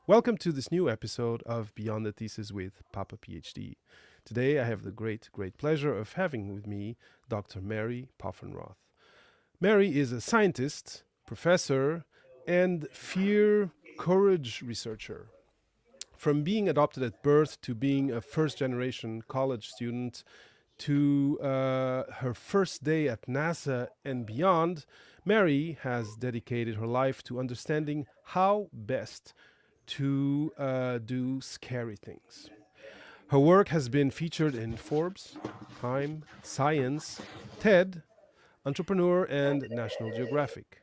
Welcome to this new episode of Beyond the Thesis with Papa PhD. Today I have the great pleasure of having with me Dr. Mary Poffenroth. Mary is a scientist, professor, and fear courage researcher. From being adopted at birth to being a first generation college student to her first day at NASA and beyond, Mary has dedicated her life to understanding how best to do scary things. Her work has been featured in Forbes, Time, Science, TED, Entrepreneur, and National Geographic.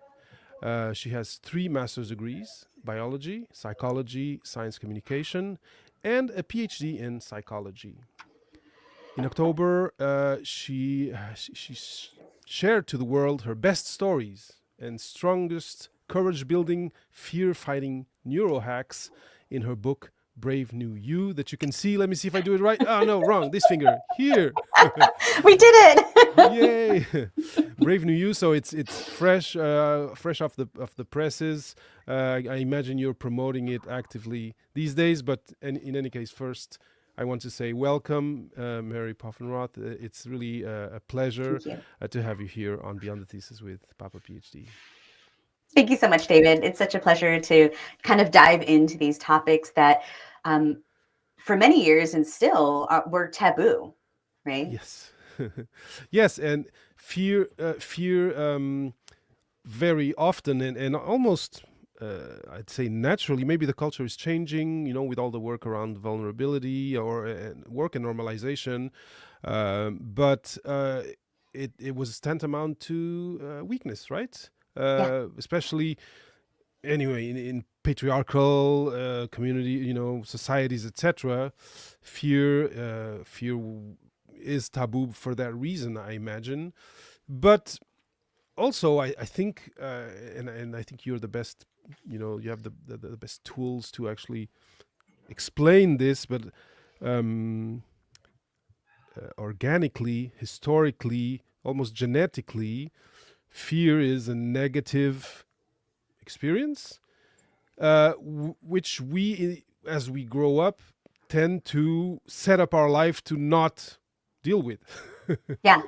She has 3 master's degrees: biology, psychology, science communication, and a PhD in psychology. In October, she shared to the world her best stories and strongest courage-building, fear-fighting neurohacks in her book Brave New You, that you can see. Let me see if I do it right. Oh no, wrong. This finger here. We did it! Yay! Brave New You. So it's fresh off the presses. I imagine you're promoting it actively these days. But in any case, first I want to say welcome, Mary Poffenroth. It's really a pleasure Thank you. to have you here on Beyond the Thesis with Papa PhD. Thank you so much, David. It's such a pleasure to kind of dive into these topics that for many years and still were taboo, right? Yes. Yes, and fear very often and almost I'd say naturally, maybe the culture is changing, with all the work around vulnerability or work and normalization, but it was tantamount to weakness, right? Yeah. Especially anyway in patriarchal community, societies, etc. Fear is taboo for that reason, I imagine. But also, I think, and I think you're the best. You have the best tools to actually explain this, but organically, historically, almost genetically, fear is a negative experience, which we, as we grow up, tend to set up our life to not deal with. Yeah.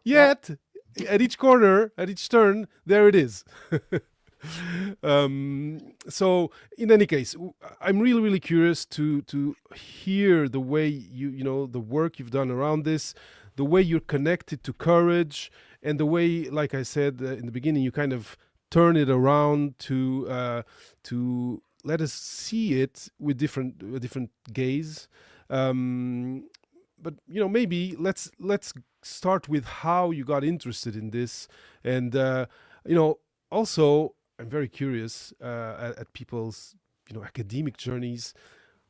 Yet, at each corner, at each turn, there it is. So, in any case, I'm really curious to hear the way the work you've done around this, the way you're connected to courage, and the way, like I said in the beginning, you kind of turn it around to let us see it with different gaze. But maybe let's start with how you got interested in this, and also I'm very curious at people's academic journeys.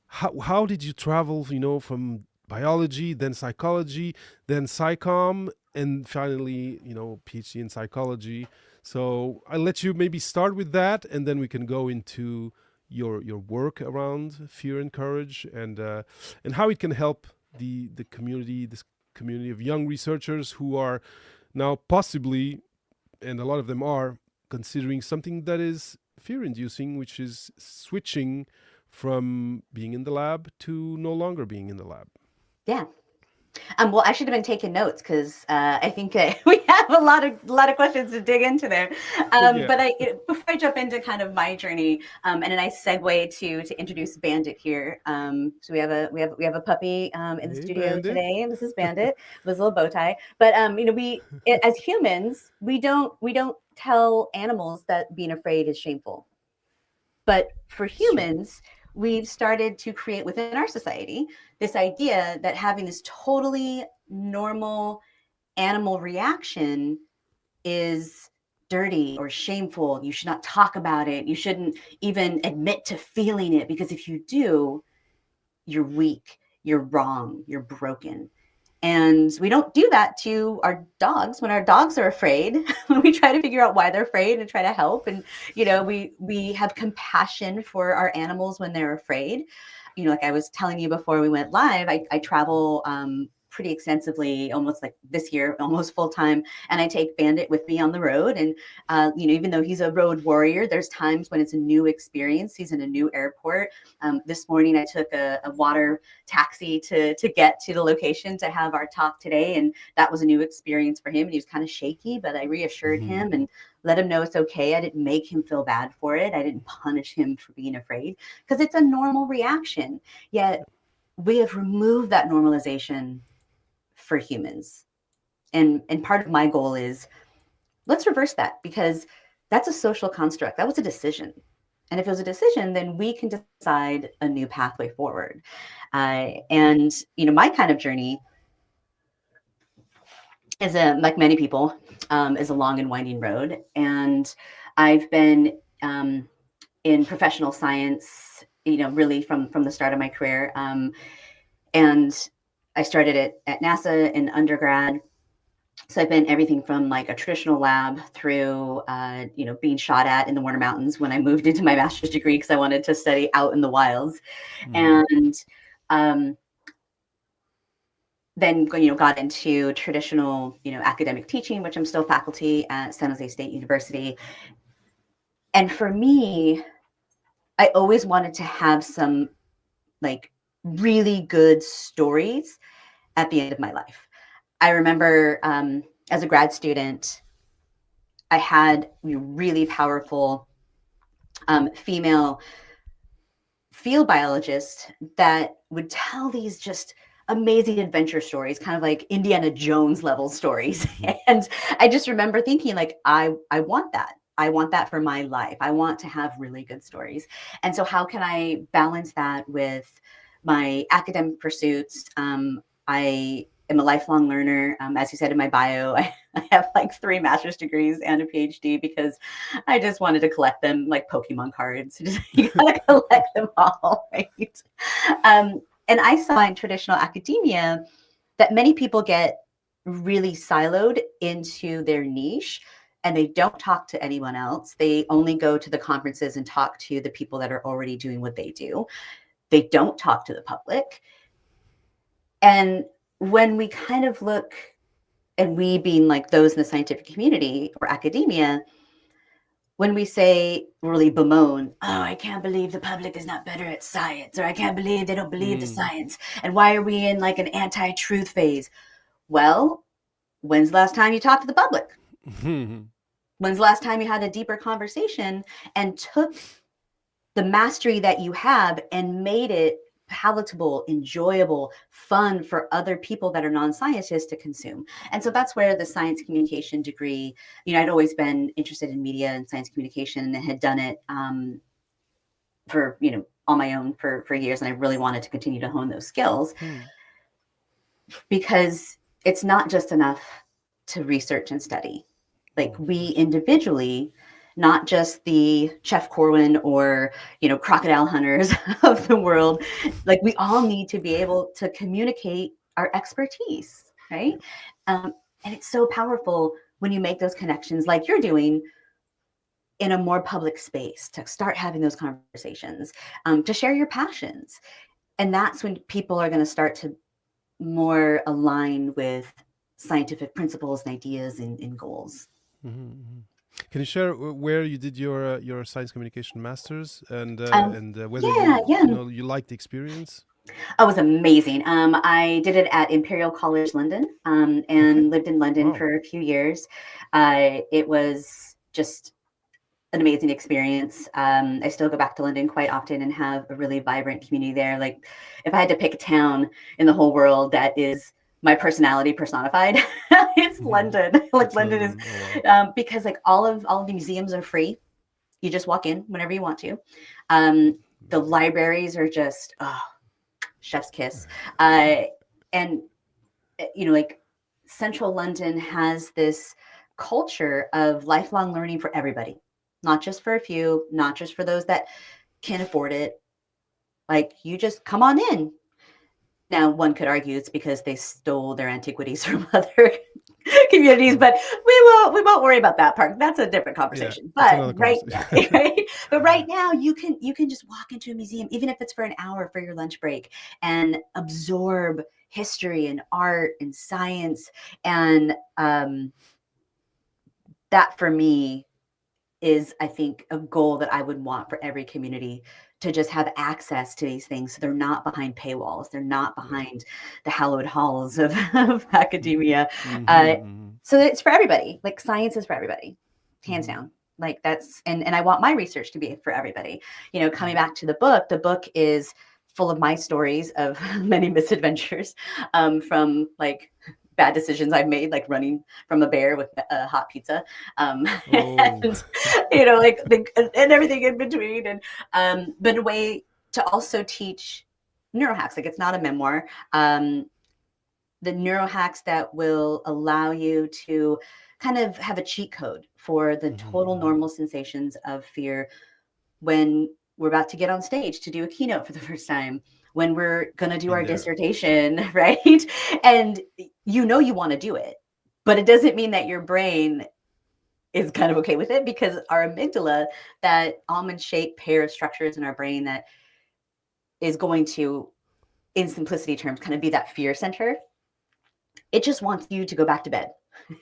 How did you travel from biology, then psychology, then psychom, and finally PhD in psychology? So I'll let you maybe start with that, and then we can go into your work around fear and courage, and how it can help this community of young researchers who are now possibly, and a lot of them are, considering something that is fear-inducing, which is switching from being in the lab to no longer being in the lab. Yeah. Well, I should have been taking notes because I think we have a lot of questions to dig into there. Yeah. But before I jump into kind of my journey, and a nice segue to introduce Bandit here. So we have a puppy in the studio Bandit. today, and this is Bandit with his little bow tie. But as humans, we don't tell animals that being afraid is shameful. But for humans, we've started to create within our society this idea that having this totally normal animal reaction is dirty or shameful. You should not talk about it. You shouldn't even admit to feeling it, because if you do, you're weak, you're wrong, you're broken. And we don't do that to our dogs. When our dogs are afraid, we try to figure out why they're afraid and try to help. And, we have compassion for our animals when they're afraid. Like I was telling you before we went live, I travel pretty extensively, almost like this year, almost full time. And I take Bandit with me on the road. And, even though he's a road warrior, there's times when it's a new experience. He's in a new airport. This morning, I took a water taxi to get to the location to have our talk today. And that was a new experience for him. And he was kind of shaky, but I reassured him and let him know it's okay. I didn't make him feel bad for it. I didn't punish him for being afraid, because it's a normal reaction. Yet we have removed that normalization for humans. And part of my goal is, let's reverse that, because that's a social construct. That was a decision. And if it was a decision, then we can decide a new pathway forward. And my kind of journey is, like many people, is a long and winding road. And I've been in professional science, really from the start of my career. And I started at NASA in undergrad. So I've been everything from like a traditional lab through, being shot at in the Warner Mountains when I moved into my master's degree, because I wanted to study out in the wilds. And then, got into traditional, academic teaching, which I'm still faculty at San Jose State University. And for me, I always wanted to have some like really good stories at the end of my life. I remember as a grad student, I had really powerful female field biologists that would tell these just amazing adventure stories, kind of like Indiana Jones level stories. And I just remember thinking, like, I want that. I want that for my life. I want to have really good stories. And so how can I balance that with my academic pursuits? I am a lifelong learner. As you said in my bio, I have like 3 master's degrees and a PhD, because I just wanted to collect them like Pokemon cards. You gotta collect them all, right? And I saw in traditional academia that many people get really siloed into their niche, and they don't talk to anyone else. They only go to the conferences and talk to the people that are already doing what they do. They don't talk to the public. And when we kind of look, and we being like those in the scientific community or academia, when we say, really bemoan, oh, I can't believe the public is not better at science, or I can't believe they don't believe the science, and why are we in like an anti-truth phase? Well, when's the last time you talked to the public? When's the last time you had a deeper conversation and took the mastery that you have and made it palatable, enjoyable, fun for other people that are non-scientists to consume? And so that's where the science communication degree, I'd always been interested in media and science communication, and had done it for, on my own for years. And I really wanted to continue to hone those skills, because it's not just enough to research and study. Like, we individually, not just the Chef Corwin or, crocodile hunters of the world, like, we all need to be able to communicate our expertise, right? And it's so powerful when you make those connections like you're doing in a more public space, to start having those conversations, to share your passions. And that's when people are going to start to more align with scientific principles and ideas and goals. Can you share where you did your science communication masters, and whether you liked the experience? Oh, it was amazing. I did it at Imperial College London, and lived in London for a few years. It was just an amazing experience. I still go back to London quite often and have a really vibrant community there. Like, if I had to pick a town in the whole world that is my personality personified, it's London. Like, it's London is, because like all of the museums are free. You just walk in whenever you want to. The libraries are just, chef's kiss. And like, central London has this culture of lifelong learning for everybody, not just for a few, not just for those that can afford it. Like, you just come on in. Now, one could argue it's because they stole their antiquities from other communities, Mm. but we won't worry about that part. That's a different Yeah, conversation. it's But another right conversation. now, right? But right now, you can just walk into a museum, even if it's for an hour for your lunch break, and absorb history and art and science, and that for me is, I think, a goal that I would want for every community, to just have access to these things. So they're not behind paywalls. They're not Yeah. behind the hallowed halls of academia. Mm-hmm. So it's for everybody. Like, science is for everybody, hands Mm-hmm. down. Like, that's, and I want my research to be for everybody. Coming Mm-hmm. back to the book is full of my stories of many misadventures, from like bad decisions I've made, like running from a bear with a hot pizza, Oh. and and everything in between, and but a way to also teach neurohacks. Like, it's not a memoir. The neurohacks that will allow you to kind of have a cheat code for the total Mm-hmm. normal sensations of fear when we're about to get on stage to do a keynote for the first time, when we're going to do Been our there. dissertation, right? And you want to do it, but it doesn't mean that your brain is kind of okay with it, because our amygdala, that almond-shaped pair of structures in our brain that is going to, in simplicity terms, kind of be that fear center, it just wants you to go back to bed.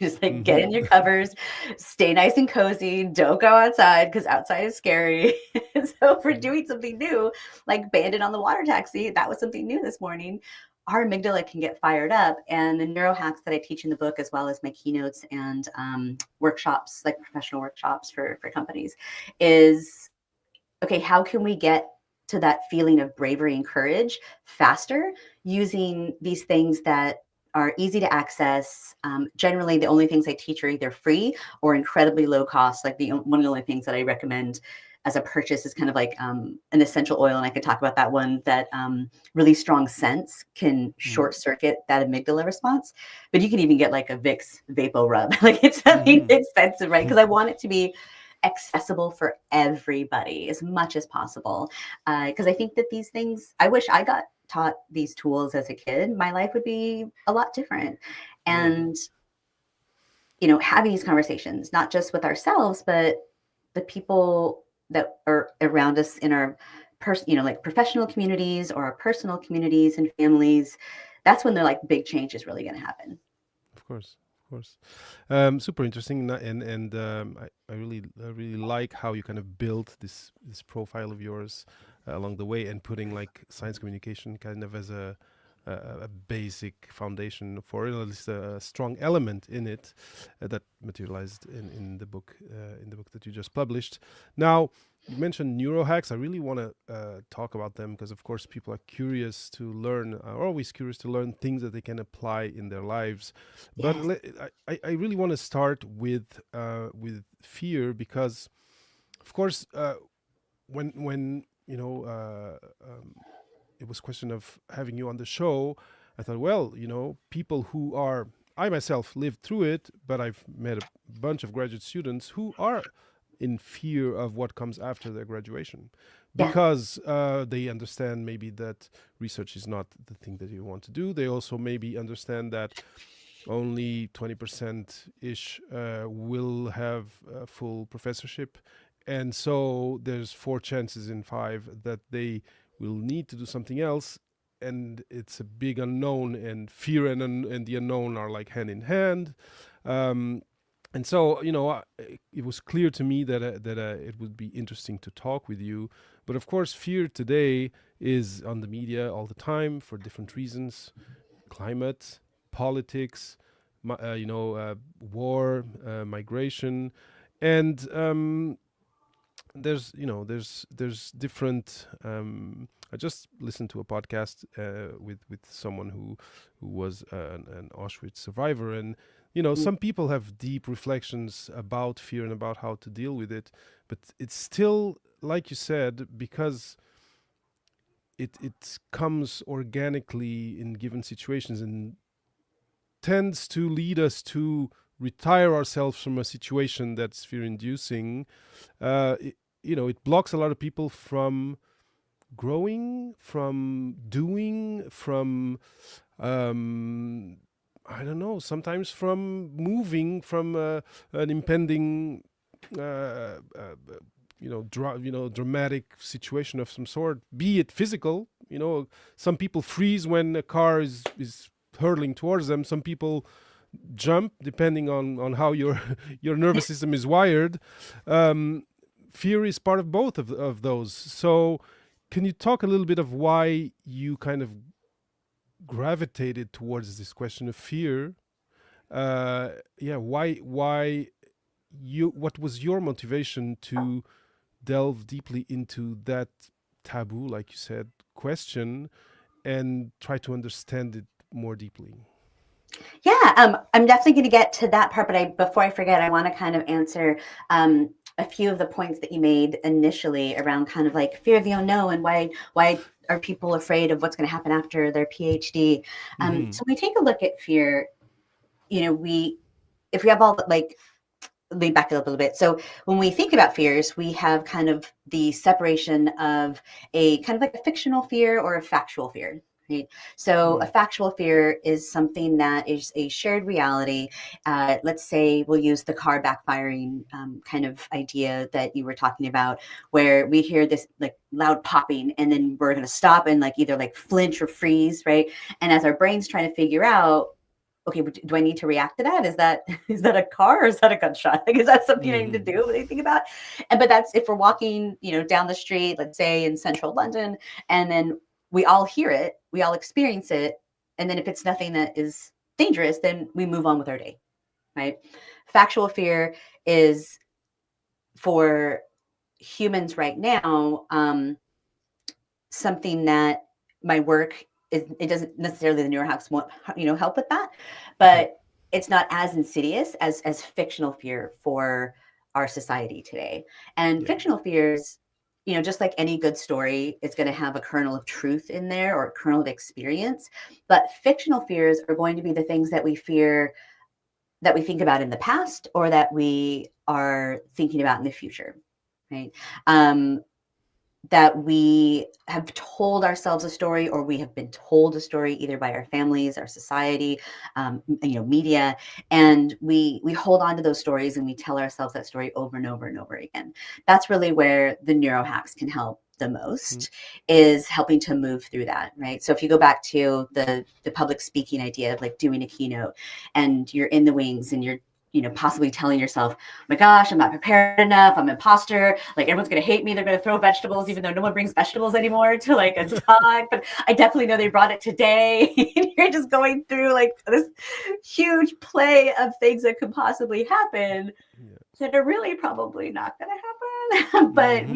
Just like, get in Mm-hmm. your covers, stay nice and cozy, don't go outside because outside is scary. So if we're doing something new, like Bandit on the water taxi, that was something new this morning, our amygdala can get fired up. And the neurohacks that I teach in the book, as well as my keynotes and workshops, like professional workshops for companies, is, okay, how can we get to that feeling of bravery and courage faster, using these things that are easy to access. Generally, the only things I teach are either free or incredibly low cost. Like, one of the only things that I recommend as a purchase is kind of like an essential oil, and I could talk about that one, that really strong scents can short circuit that amygdala response. But you can even get like a Vicks Vapo Rub. Like, it's something Mm-hmm. expensive, right? Because I want it to be accessible for everybody as much as possible. Because I think that these things, I wish I got taught these tools as a kid, my life would be a lot different. Yeah. And, having these conversations, not just with ourselves, but the people that are around us in our like professional communities or our personal communities and families, that's when the like big change is really going to happen. Of course, of course. Super interesting, and I really like how you kind of built this profile of yours along the way, and putting like science communication kind of as a basic foundation for it, or at least a strong element in it that materialized in the book that you just published. Now, you mentioned neurohacks. I really want to talk about them because, of course, people are curious to learn, are always curious to learn things that they can apply in their lives. But Yes. I really want to start with fear because, of course, when it was question of having you on the show, I thought, well, people who are, I myself lived through it, but I've met a bunch of graduate students who are in fear of what comes after their graduation Yeah. because they understand maybe that research is not the thing that you want to do. They also maybe understand that only 20% ish will have a full professorship. And so there's 4 chances in 5 that they will need to do something else. And it's a big unknown, and fear and the unknown are like hand in hand. Um, and so, it was clear to me that it would be interesting to talk with you. But of course, fear today is on the media all the time for different reasons: climate, politics, war, migration, and there's different. I just listened to a podcast with someone who was an Auschwitz survivor, and Mm. some people have deep reflections about fear and about how to deal with it, but it's still, like you said, because it comes organically in given situations and tends to lead us to retire ourselves from a situation that's fear inducing. It blocks a lot of people from growing, from doing, from I don't know, sometimes from moving from an impending, uh, uh, dramatic situation of some sort, be it physical. Some people freeze when a car is hurtling towards them. Some people jump depending on how your your nervous system is wired. Um, Fear is part of both of those. So, can you talk a little bit of why you kind of gravitated towards this question of fear? Yeah, why you what was your motivation to delve deeply into that taboo, like you said, question, and try to understand it more deeply? Yeah, I'm definitely going to get to that part, but before I forget, I want to kind of answer a few of the points that you made initially around kind of like fear of the unknown and why are people afraid of what's going to happen after their PhD. So we take a look at fear. If we have all like, let me back it up a little bit. So when we think about fears, we have kind of the separation of a kind of like a fictional fear or a factual fear. Right? So a factual fear is something that is a shared reality. Let's say we'll use the car backfiring kind of idea that you were talking about, where we hear this like loud popping and then we're going to stop and like either like flinch or freeze, right? And as our brain's trying to figure out, okay, do I need to react to that? Is that a car or is that a gunshot? Like, is that something I need to do? What do you think about? But that's if we're walking, down the street, let's say in central London, and then we all hear it, we all experience it. And then if it's nothing that is dangerous, then we move on with our day, right? Factual fear is for humans right now, something that my work it doesn't necessarily the Neurohacks won't help with that, but it's not as insidious as fictional fear for our society today. And fictional fears, just like any good story, it's going to have a kernel of truth in there or a kernel of experience. But fictional fears are going to be the things that we fear, that we think about in the past, or that we are thinking about in the future, right? That we have told ourselves a story, or we have been told a story either by our families, our society, media, and we hold on to those stories and we tell ourselves that story over and over and over again. That's really where the neurohacks can help the most, is helping to move through that, right? So if you go back to the public speaking idea of like doing a keynote and you're in the wings and you're possibly telling yourself, oh my gosh, I'm not prepared enough. I'm an imposter. Like everyone's going to hate me. They're going to throw vegetables, even though no one brings vegetables anymore to like a talk. But I definitely know they brought it today. And you're just going through like this huge play of things that could possibly happen that are really probably not going to happen. But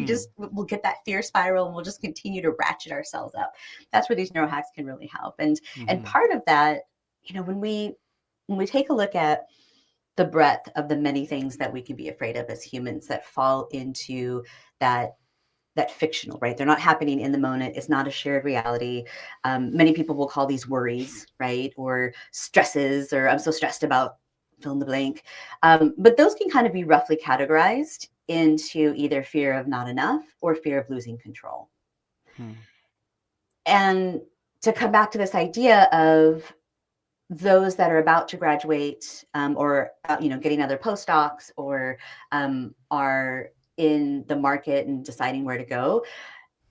we'll get that fear spiral and we'll just continue to ratchet ourselves up. That's where these neurohacks can really help. And part of that, when we take a look at the breadth of the many things that we can be afraid of as humans that fall into that fictional, right? They're not happening in the moment. It's not a shared reality. Many people will call these worries, right? Or stresses, or I'm so stressed about fill in the blank. But those can kind of be roughly categorized into either fear of not enough or fear of losing control. And to come back to this idea of those that are about to graduate, or getting other postdocs, or are in the market and deciding where to go,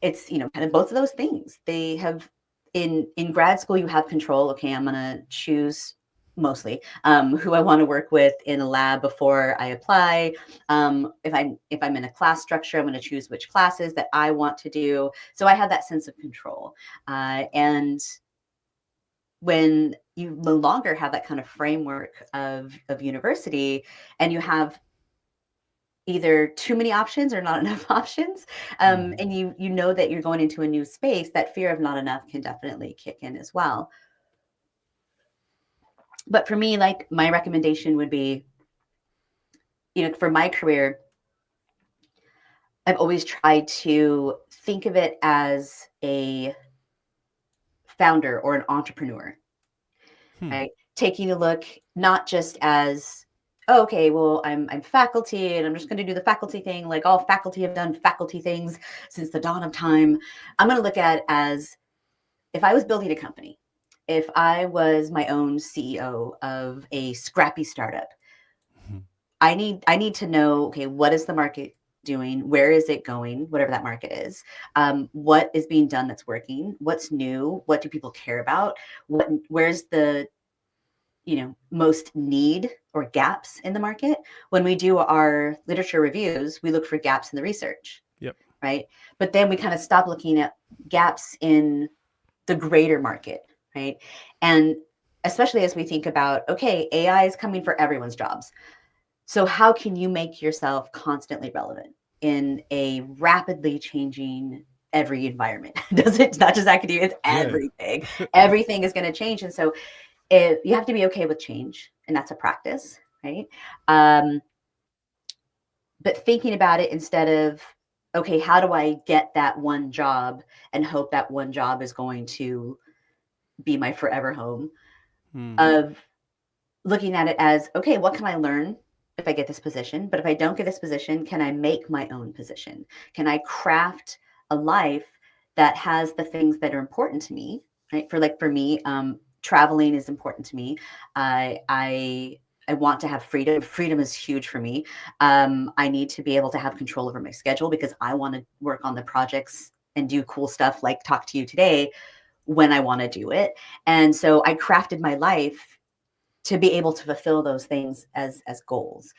it's kind of both of those things. They have in grad school, you have control. Okay, I'm going to choose mostly who I want to work with in a lab before I apply. If I'm in a class structure, I'm going to choose which classes that I want to do. So I have that sense of control. And when you no longer have that kind of framework of university, and you have either too many options or not enough options, and you know that you're going into a new space, that fear of not enough can definitely kick in as well. But for me, like, my recommendation would be, for my career, I've always tried to think of it as a founder or an entrepreneur. Right? Taking a look not just as, oh, okay, well, I'm faculty and I'm just going to do the faculty thing. Like all faculty have done faculty things since the dawn of time. I'm going to look at it as if I was building a company, if I was my own CEO of a scrappy startup, Mhm. I need to know, okay, what is the market doing? Where is it going? Whatever that market is. What is being done that's working? What's new? What do people care about? Where's the most need or gaps in the market? When we do our literature reviews, we look for gaps in the research, Yep. right? But then we kind of stop looking at gaps in the greater market, right? And especially as we think about, okay, AI is coming for everyone's jobs. So how can you make yourself constantly relevant in a rapidly changing every environment? It's not just academia, it's Yeah. everything. Everything is going to change. And so you have to be okay with change, and that's a practice, right? But thinking about it instead of, okay, how do I get that one job and hope that one job is going to be my forever home, Mm. of looking at it as, okay, what can I learn if I get this position? But if I don't get this position, can I make my own position? Can I craft a life that has the things that are important to me, right? For me, traveling is important to me. I want to have freedom. Freedom is huge for me. I need to be able to have control over my schedule because I want to work on the projects and do cool stuff like talk to you today when I want to do it. And so I crafted my life to be able to fulfill those things as goals.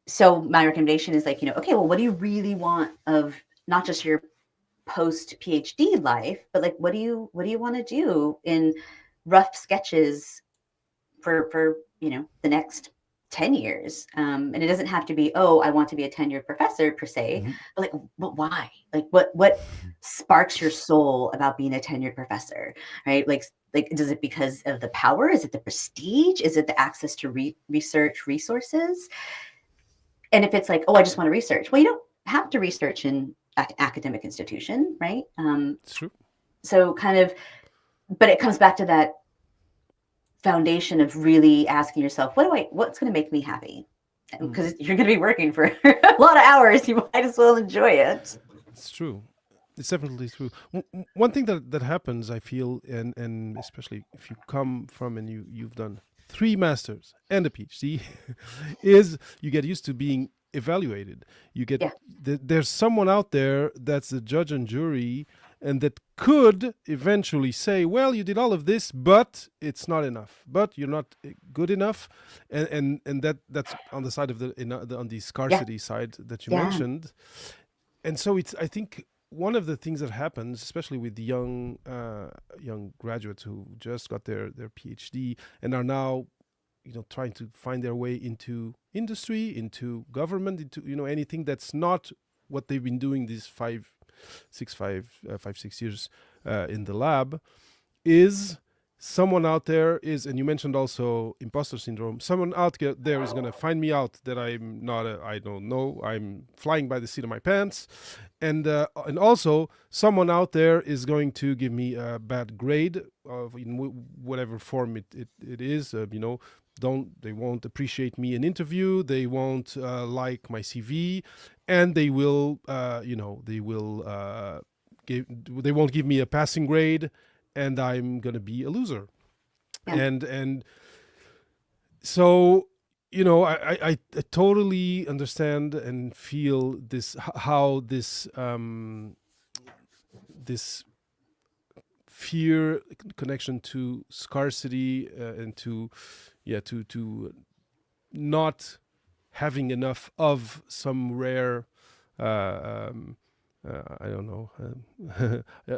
So my recommendation is like, okay, well, what do you really want of not just your post PhD life, but like, what do you want to do in rough sketches for the next 10 years? And it doesn't have to be, oh, I want to be a tenured professor per se, Mhm. but like, but why? Like, what sparks your soul about being a tenured professor, right? Like, does it because of the power? Is it the prestige? Is it the access to research resources? And if it's like, oh, I just want to research, well, you don't have to research in academic institution, right? It's true. So kind of, but it comes back to that foundation of really asking yourself, what's going to make me happy? Mm. Because you're going to be working for a lot of hours. You might as well enjoy it. It's true. It's definitely true. One thing that happens, I feel, and especially if you come from and you've done 3 masters and a PhD, is you get used to being evaluated. You get Yeah. there's someone out there that's the judge and jury, and that could eventually say, well, you did all of this, but it's not enough. But you're not good enough, and that's on the side of on the Yeah. scarcity side that you Yeah. mentioned. And so it's, I think, one of the things that happens, especially with the young graduates who just got their PhD and are now, trying to find their way into industry, into government, into anything that's not what they've been doing these 6 years in the lab, is someone out there is, and you mentioned also imposter syndrome, someone out there is going to find me out that I'm not I don't know, I'm flying by the seat of my pants, and also someone out there is going to give me a bad grade of in whatever form it is, they won't appreciate me in interview, they won't like my CV, and they will they won't give me a passing grade, and I'm gonna be a loser. Yeah. And so, I totally understand and feel this, how this fear connection to scarcity, and to not having enough of some rare, I don't know,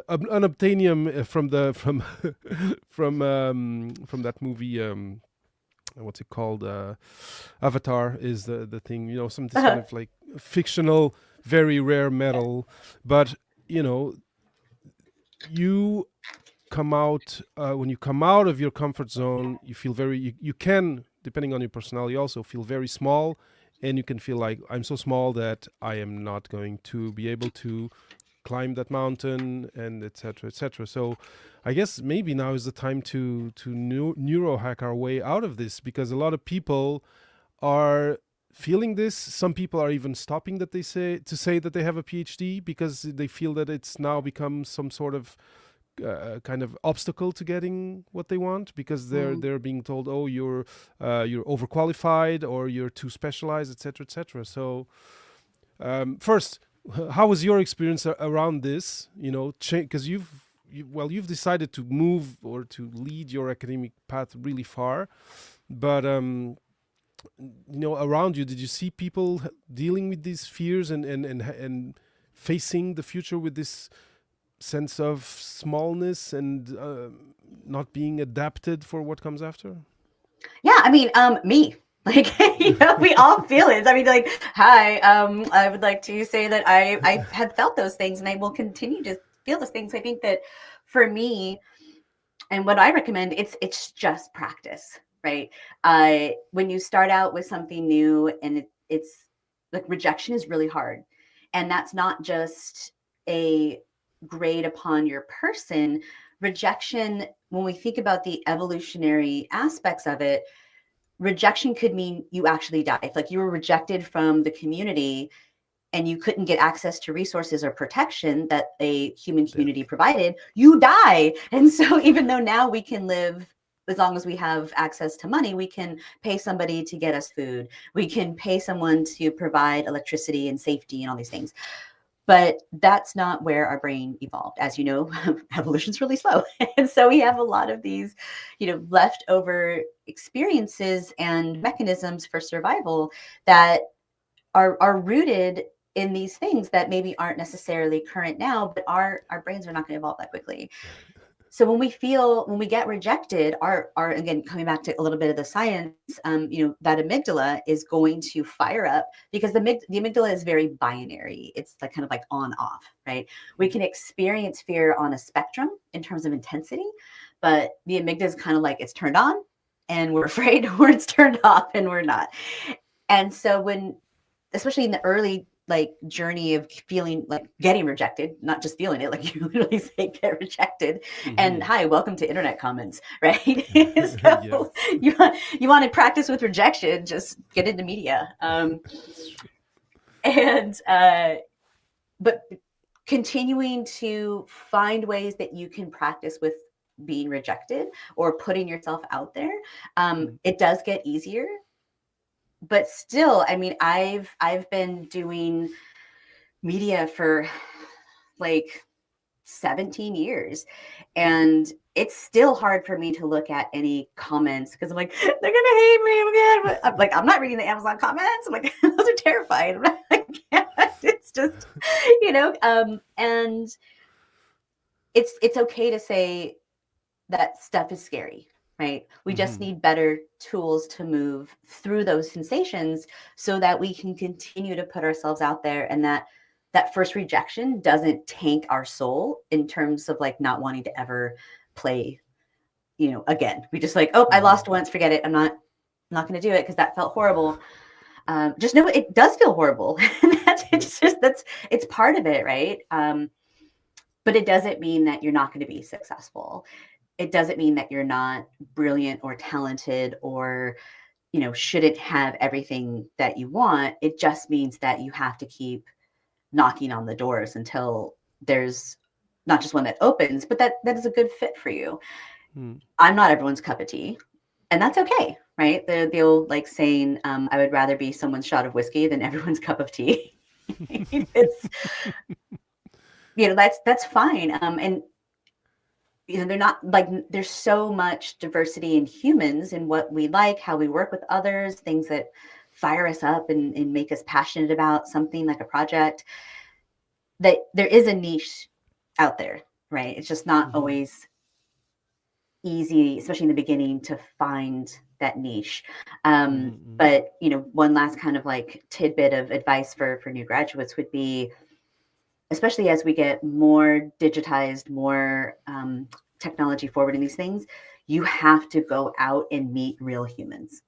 unobtainium, from the from that movie. What's it called? Avatar is the thing. Some this kind of like fictional, very rare metal, but you know, you come out when you come out of your comfort zone, you feel you can, depending on your personality, also feel very small, and you can feel like, I'm so small that I am not going to be able to climb that mountain, and etc etc. So I guess maybe now is the time to neurohack our way out of this, because a lot of people are feeling this. Some people are even stopping to say that they have a PhD, because they feel that it's now become some sort of kind of obstacle to getting what they want, because they're being told, oh, you're overqualified, or you're too specialized, etc., etc. So first, how was your experience around this? Because you've decided to move or to lead your academic path really far, but around you, did you see people dealing with these fears and facing the future with this sense of smallness and not being adapted for what comes after? Yeah, I mean, me. Like, we all feel it. I mean, like, hi, I would like to say that I have felt those things, and I will continue to feel those things. I think that for me, and what I recommend, it's just practice, right? When you start out with something new, and it's like, rejection is really hard. And that's not just a grade upon your person. Rejection, when we think about the evolutionary aspects of it, rejection could mean you actually die. If, like, you were rejected from the community and you couldn't get access to resources or protection that a human community provided, you die. And so even though now we can live, as long as we have access to money, we can pay somebody to get us food. We can pay someone to provide electricity and safety and all these things. But that's not where our brain evolved. As you know, evolution's really slow. And so we have a lot of these, leftover experiences and mechanisms for survival that are rooted in these things that maybe aren't necessarily current now, but our brains are not going to evolve that quickly. So when we get rejected, our again, coming back to a little bit of the science, that amygdala is going to fire up, because the amygdala is very binary. It's like kind of like on off, right? We can experience fear on a spectrum in terms of intensity, but the amygdala is kind of like, it's turned on and we're afraid, or it's turned off and we're not. And so especially in the early journey of feeling like getting rejected, not just feeling it, like you literally say get rejected, and hi, welcome to internet comments, right? So you want to practice with rejection, just get into media. But continuing to find ways that you can practice with being rejected or putting yourself out there, it does get easier. But still, I mean, I've been doing media for like 17 years, and it's still hard for me to look at any comments, because I'm like, they're gonna hate me again. I'm like, I'm not reading the Amazon comments. I'm like, those are terrifying. It's just, and it's okay to say that stuff is scary. Right? We just need better tools to move through those sensations so that we can continue to put ourselves out there, and that first rejection doesn't tank our soul in terms of like not wanting to ever play, again. We just like, oh, I lost once, forget it. I'm not going to do it because that felt horrible. Just know it does feel horrible. It's part of it, right? But it doesn't mean that you're not going to be successful. It doesn't mean that you're not brilliant or talented or, shouldn't have everything that you want. It just means that you have to keep knocking on the doors until there's not just one that opens, but that is a good fit for you. I'm not everyone's cup of tea, and that's okay, right? The old saying, I would rather be someone's shot of whiskey than everyone's cup of tea. It's, that's fine. And they're not there's so much diversity in humans and what we like, how we work with others, things that fire us up and make us passionate about something like a project, that there is a niche out there, right? It's just not always easy, especially in the beginning, to find that niche. But, one last kind of tidbit of advice for new graduates would be, especially as we get more digitized, more technology forward in these things, you have to go out and meet real humans.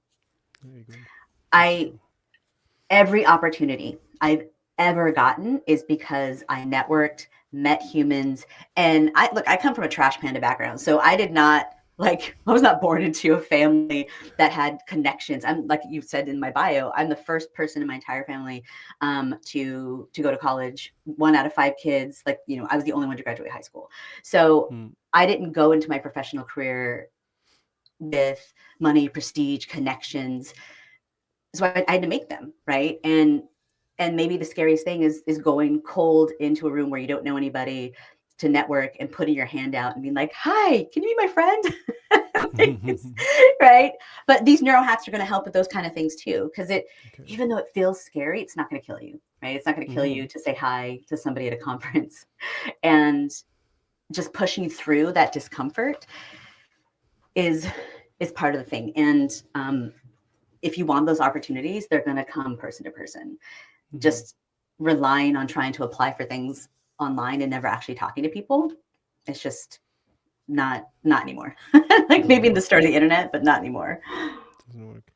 Every opportunity I've ever gotten is because I networked, met humans, and I come from a trash panda background, so I did not Like, I was not born into a family that had connections. I'm, like you said in my bio, I'm the first person in my entire family to go to college. 1 out of 5 kids. Like, I was the only one to graduate high school. So I didn't go into my professional career with money, prestige, connections. So I had to make them, right? And maybe the scariest thing is going cold into a room where you don't know anybody, to network and putting your hand out and being like, "Hi, can you be my friend?" Right? But these neurohacks are going to help with those kind of things too, because even though it feels scary, it's not going to kill you, right? It's not going to kill you to say hi to somebody at a conference, and just pushing through that discomfort is part of the thing. And if you want those opportunities, they're going to come person to person. Just relying on trying to apply for things online and never actually talking to people, it's just not anymore. Like maybe in the start of the internet, but not anymore. Doesn't work.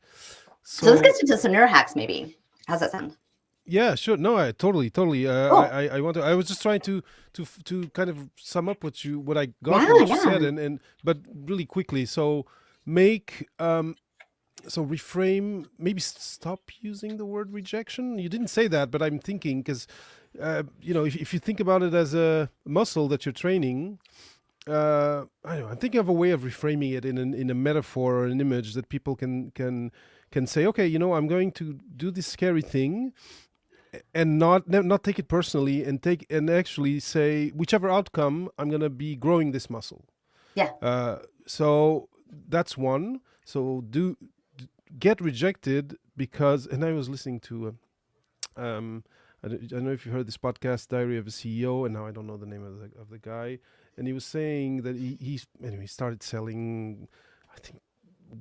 So let's get into some neurohacks, maybe. How's that sound? Yeah, sure. No, I totally. Cool. I want to. I was just trying to kind of sum up what I got from what you said, and but really quickly. So make so reframe. Maybe stop using the word rejection. You didn't say that, but I'm thinking because if you think about it as a muscle that you're training. I don't know. I'm thinking of a way of reframing it in a metaphor or an image that people can say, okay, I'm going to do this scary thing, and not take it personally, and actually say, whichever outcome, I'm gonna be growing this muscle. Yeah. So that's one. So get rejected because, and I was listening to, I don't know if you heard this podcast, Diary of a CEO, and now I don't know the name of the guy. And he was saying that he started selling, I think,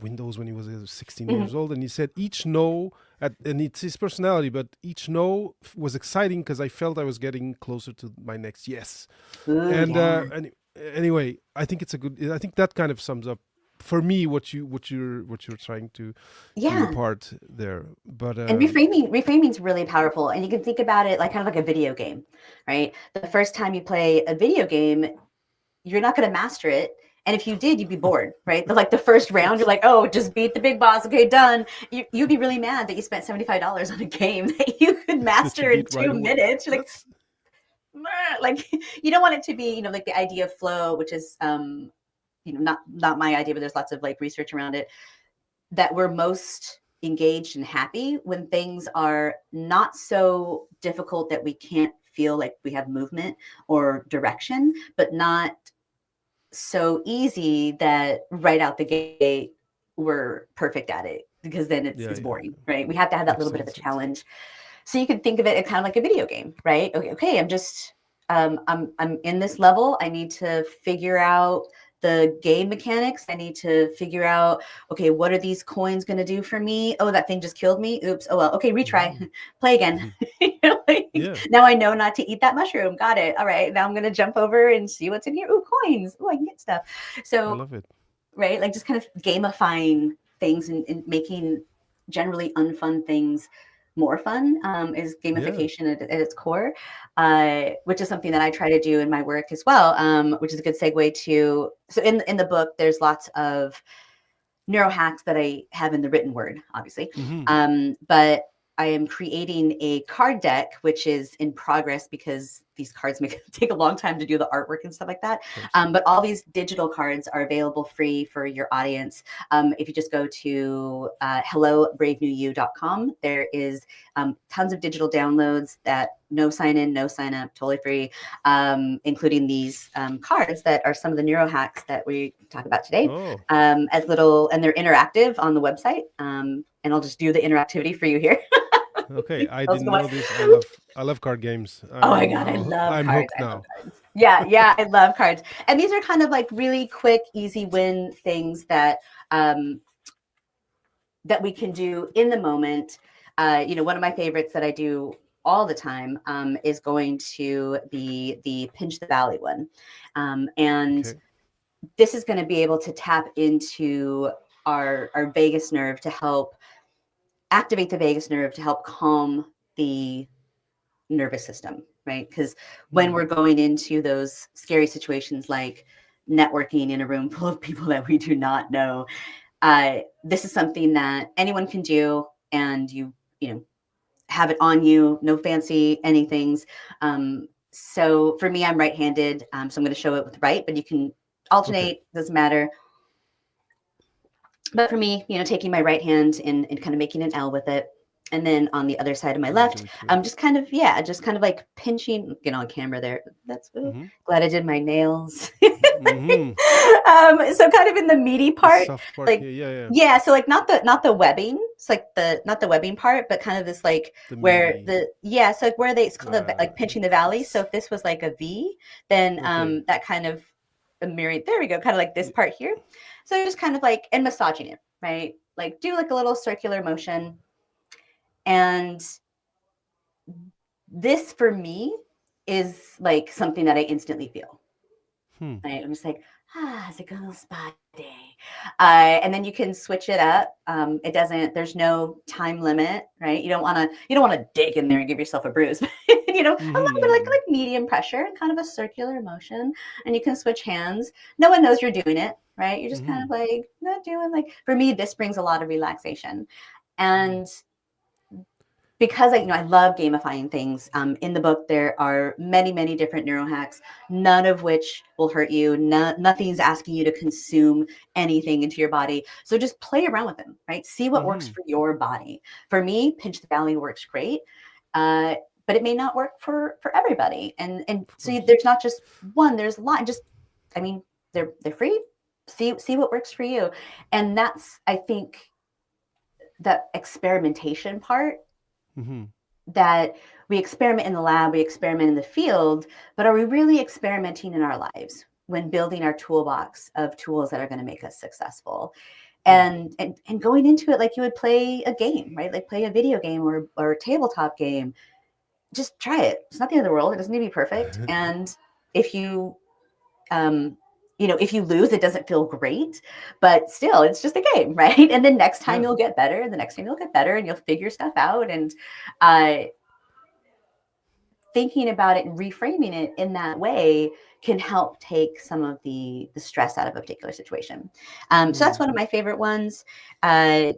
Windows when he was 16 years old. And he said each no, and it's his personality, but each no was exciting because I felt I was getting closer to my next yes. And anyway, I think I think that kind of sums up for me what you're trying to impart there. But and reframing is really powerful, and you can think about it like kind of like a video game, right? The first time you play a video game, you're not going to master it. And if you did, you'd be bored, right? Like the first round, you're like, oh, just beat the big boss. Okay, done. You'd be really mad that you spent $75 on a game that you could master in 2 minutes. You're like, you don't want it to be, like the idea of flow, which is, not my idea, but there's lots of like research around it, that we're most engaged and happy when things are not so difficult that we can't feel like we have movement or direction, but not so easy that right out the gate we're perfect at it, because then it's boring, right? We have to have that little bit of a challenge. So you can think of it kind of like a video game, right? Okay, I'm just I'm in this level. I need to figure out the game mechanics. I need to figure out, okay, what are these coins going to do for me? Oh, that thing just killed me. Oops. Oh, well, okay, retry, play again. Now I know not to eat that mushroom. Got it. All right. Now I'm going to jump over and see what's in here. Ooh, coins. Oh, I can get stuff. So I love it. Right. Like just kind of gamifying things and making generally unfun things more fun is gamification at its core, which is something that I try to do in my work as well, which is a good segue to, so in the book, there's lots of neurohacks that I have in the written word, obviously, but I am creating a card deck, which is in progress because these cards take a long time to do the artwork and stuff like that. But all these digital cards are available free for your audience. If you just go to hellobravenewYou.com, there is tons of digital downloads that no sign in, no sign up, totally free, including these cards that are some of the neurohacks that we talk about today. And they're interactive on the website. And I'll just do the interactivity for you here. Okay, I didn't know this. I love card games. Oh my God, I love I'm cards. hooked now. Yeah, I love cards. And these are kind of like really quick, easy win things that that we can do in the moment. One of my favorites that I do all the time is going to be the pinch the valley one. This is going to be able to tap into our vagus nerve to help activate the vagus nerve to help calm the nervous system, right? Because when we're going into those scary situations like networking in a room full of people that we do not know. This is something that anyone can do, and you know, have it on you, no fancy anythings. So for me, I'm right-handed, so I'm going to show it with right, but you can alternate, doesn't matter. But for me, you know, taking my right hand and kind of making an L with it. And then on the other side of my left, I'm just kind of like pinching, on camera there. That's glad I did my nails. So kind of in the meaty part, like, yeah. So like not the webbing. It's like not the webbing part, but kind of this like where so like where it's called like pinching the valley. So if this was like a V, then that kind of a mirroring, there we go, kind of like this part here. So you're just kind of like, and massaging it, right? Like do like a little circular motion. And this for me is like something that I instantly feel. Right? I'm just like, it's a good spa day. And then you can switch it up. There's no time limit, right? You don't want to dig in there and give yourself a bruise, a little bit like medium pressure, kind of a circular motion, and you can switch hands. No one knows you're doing it, right? You're just kind of like not doing, like, for me, this brings a lot of relaxation. And because I love gamifying things. In the book, there are many, many different neurohacks, none of which will hurt you. Nothing's asking you to consume anything into your body. So just play around with them, right? See what works for your body. For me, pinch the valley works great, but it may not work for everybody. And so there's not just one. There's a lot. They're free. See what works for you. And that's, I think, the experimentation part. That we experiment in the lab, we experiment in the field, but are we really experimenting in our lives when building our toolbox of tools that are going to make us successful? And going into it like you would play a game, right? Like play a video game or a tabletop game. Just try it. It's not the end of the world. It doesn't need to be perfect. And if you if you lose, it doesn't feel great, but still, it's just a game, right? And then next time you'll get better, the next time you'll get better, and you'll figure stuff out. And thinking about it and reframing it in that way can help take some of the stress out of a particular situation. So that's one of my favorite ones. Again,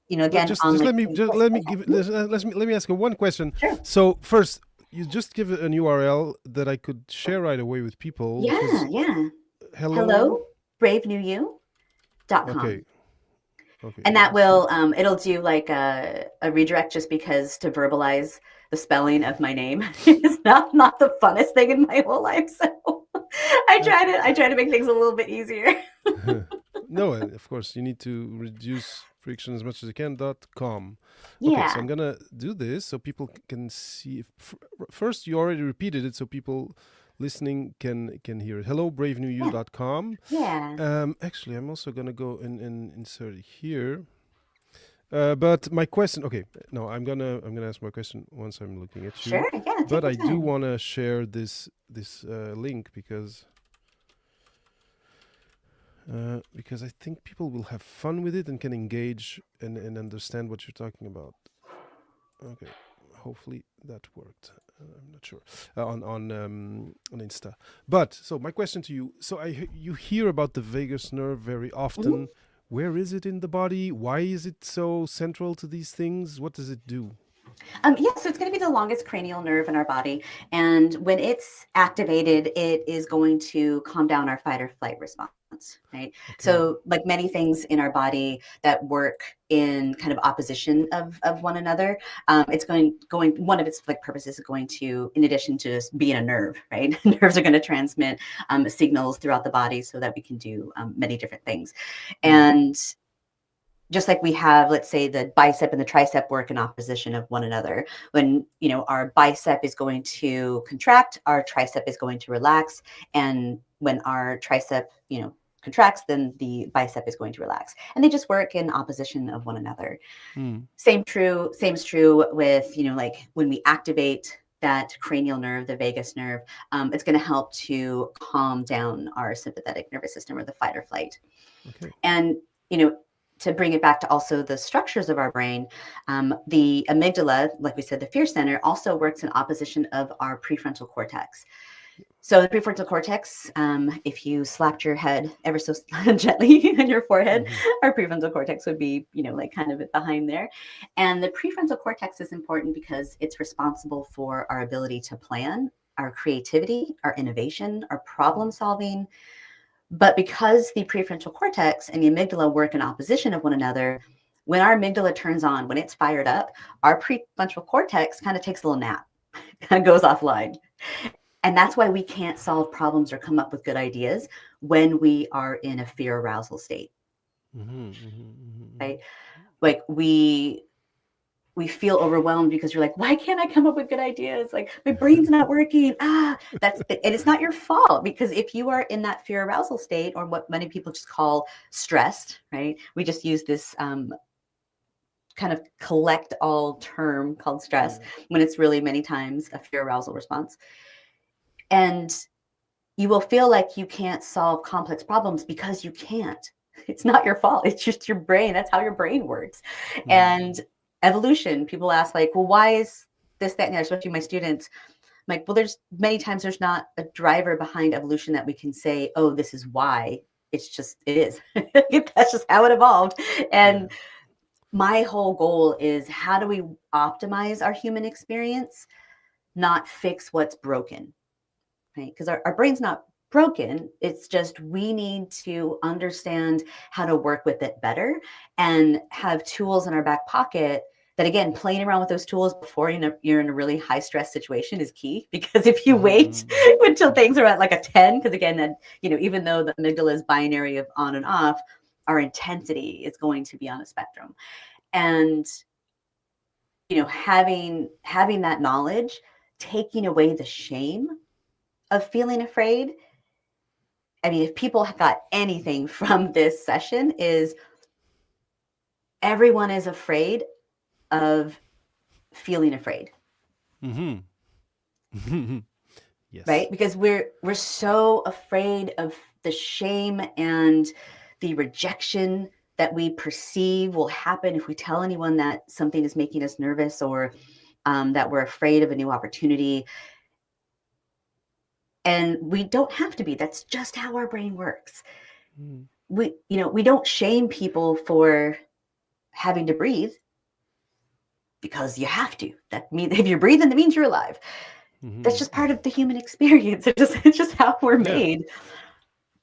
let me ask you one question. Sure. So first, you just give an URL that I could share right away with people. Yeah. Hello, bravenewYou.com. Okay. And that will, it'll do like a redirect, just because to verbalize the spelling of my name is not the funnest thing in my whole life. So I try to make things a little bit easier. No, of course you need to reduce friction as much as you can. .com. Yeah. Okay, so I'm gonna do this so people can see. First, you already repeated it, so people listening can hear it. Hello, bravenewYou.com. Yeah. Actually, I'm also gonna go and insert it here. But my question, I'm gonna ask my question once I'm looking at you. Sure, yeah. But I do want to share this link because I think people will have fun with it and can engage and understand what you're talking about. Okay, hopefully that worked. I'm not sure on Insta. But so my question to you: so you hear about the vagus nerve very often. Where is it in the body? Why is it so central to these things? What does it do? So it's going to be the longest cranial nerve in our body. And when it's activated, it is going to calm down our fight or flight response, right? Okay. So like many things in our body that work in kind of opposition of one another, it's going one of its like purposes is going to, in addition to just being a nerve, right? Nerves are going to transmit signals throughout the body so that we can do many different things. And just like we have, let's say, the bicep and the tricep work in opposition of one another. When, our bicep is going to contract, our tricep is going to relax. And when our tricep, contracts, then the bicep is going to relax. And they just work in opposition of one another. Same is true with, like when we activate that cranial nerve, the vagus nerve, it's going to help to calm down our sympathetic nervous system, or the fight or flight. Okay. And, to bring it back to also the structures of our brain, the amygdala, like we said, the fear center, also works in opposition of our prefrontal cortex. So the prefrontal cortex, if you slapped your head ever so gently on your forehead, our prefrontal cortex would be, like kind of behind there. And the prefrontal cortex is important because it's responsible for our ability to plan, our creativity, our innovation, our problem solving. But because the prefrontal cortex and the amygdala work in opposition of one another, when our amygdala turns on, when it's fired up, our prefrontal cortex kind of takes a little nap, kind of goes offline. And that's why we can't solve problems or come up with good ideas when we are in a fear arousal state. Right? Like we feel overwhelmed because you're like, why can't I come up with good ideas? Like my brain's not working. And it's not your fault, because if you are in that fear arousal state, or what many people just call stressed, right? We just use this kind of collect all term called stress, when it's really many times a fear arousal response. And you will feel like you can't solve complex problems because you can't. It's not your fault. It's just your brain. That's how your brain works. And evolution, people ask like, well, why is this, that, and the other, especially my students. I'm like, well, there's many times there's not a driver behind evolution that we can say, oh, this is why. It's just, it is. That's just how it evolved. And my whole goal is, how do we optimize our human experience, not fix what's broken? Right? Because our brain's not broken. It's just we need to understand how to work with it better and have tools in our back pocket that, again, playing around with those tools before you're in a really high stress situation is key. Because if you wait until things are at like a 10, because again, then, even though the amygdala is binary of on and off, our intensity is going to be on a spectrum. And, having that knowledge, taking away the shame of feeling afraid. I mean, if people got anything from this session, is everyone is afraid of feeling afraid. Yes. Right? Because we're so afraid of the shame and the rejection that we perceive will happen if we tell anyone that something is making us nervous, or that we're afraid of a new opportunity. And we don't have to be. That's just how our brain works. We don't shame people for having to breathe, because you have to. That means if you're breathing, that means you're alive. That's just part of the human experience. It's just how we're made.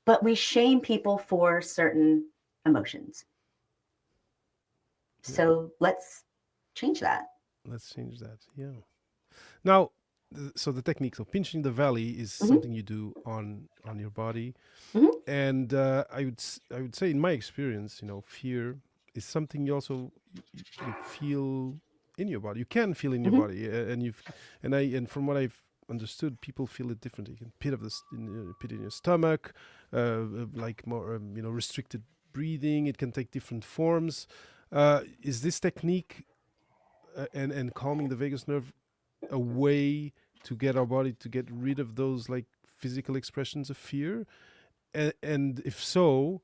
But we shame people for certain emotions. So let's change that. Yeah. Now, so the technique, so pinching the valley is something you do on your body. And I would say, in my experience, fear is something you also you feel in your body. You can feel in your body, and from what I've understood, people feel it differently. You can pit in your stomach, like more restricted breathing. It can take different forms. Is this technique and calming the vagus nerve a way to get our body to get rid of those like physical expressions of fear? And if so,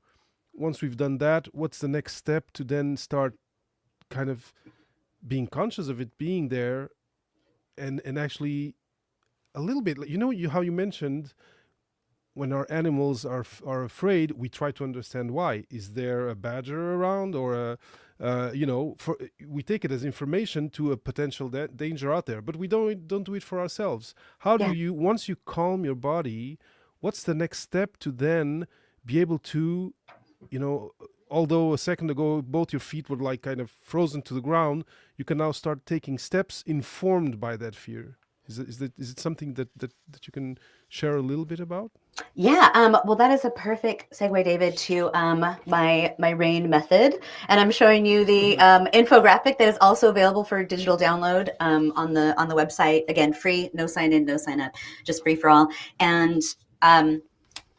once we've done that, what's the next step to then start kind of being conscious of it being there, and actually a little bit, how you mentioned, when our animals are afraid, we try to understand why. Is there a badger around, or we take it as information to a potential danger out there, but we don't do it for ourselves. How do you, once you calm your body, what's the next step to then be able to, although a second ago both your feet were like kind of frozen to the ground, you can now start taking steps informed by that fear? Is it something that you can share a little bit about? Yeah, well, that is a perfect segue, David, to my RAIN method, and I'm showing you the infographic that is also available for digital download on the website. Again, free, no sign in, no sign up, just free for all. And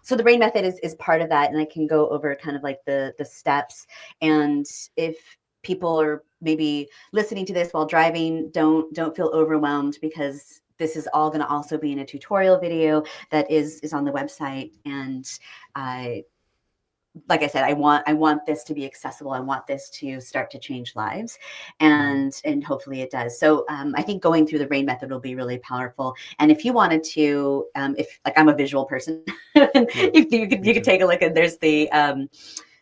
so the RAIN method is part of that, and I can go over kind of like the steps. And if people are maybe listening to this while driving, don't feel overwhelmed, because this is all going to also be in a tutorial video that is on the website. And like I said, I want this to be accessible. I want this to start to change lives, Mhm. and hopefully it does. So I think going through the RAIN method will be really powerful. And if you wanted to, if like I'm a visual person, Yeah, you me could too. take a look. And there's the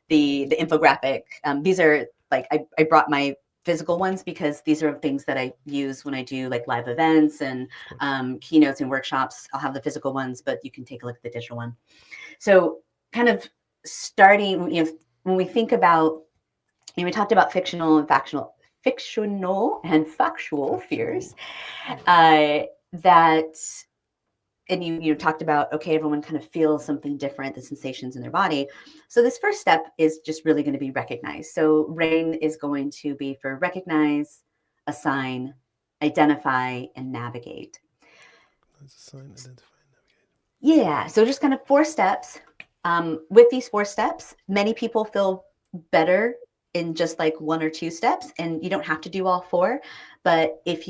infographic. These are like I brought my physical ones because these are things that I use when I do like live events and Of course. keynotes and workshops. I'll have the physical ones, but you can take a look at the digital one. So kind of starting, when we think about, we talked about fictional and factual Factual. fears, Yeah. that, and you talked about, okay, everyone kind of feels something different, the sensations in their body. So this first step is just really going to be recognize. So RAIN is going to be for recognize, assign, identify, and navigate. That's a sign. Identify. Yeah, so just kind of 4 steps. With these 4 steps, many people feel better in just like 1 or 2 steps, and you don't have to do all 4. But if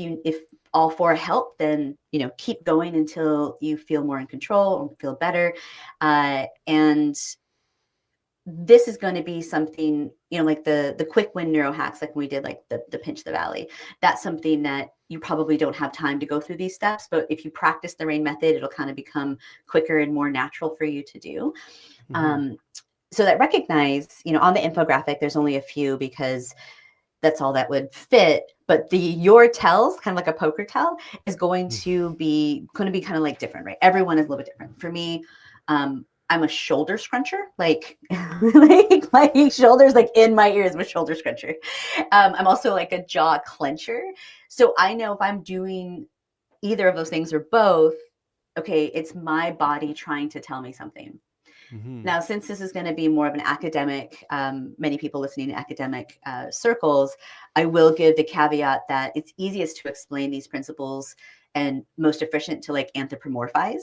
all 4 help, then keep going until you feel more in control or feel better. And this is going to be something, like the quick win neurohacks, like we did, like the pinch the valley. That's something that you probably don't have time to go through these steps, but if you practice the RAIN method, it'll kind of become quicker and more natural for you to do. Mm-hmm. um, so that recognize, on the infographic, there's only a few because that's all that would fit. But your tells, kind of like a poker tell, is going to be kind of like different, right? Everyone is a little bit different. For me, I'm a shoulder scruncher, like like my shoulders, like in my ears, I'm a shoulder scruncher. I'm also like a jaw clencher. So I know if I'm doing either of those things or both, okay, it's my body trying to tell me something. Mm-hmm. Now, since this is going to be more of an academic, many people listening in academic circles, I will give the caveat that it's easiest to explain these principles and most efficient to like anthropomorphize,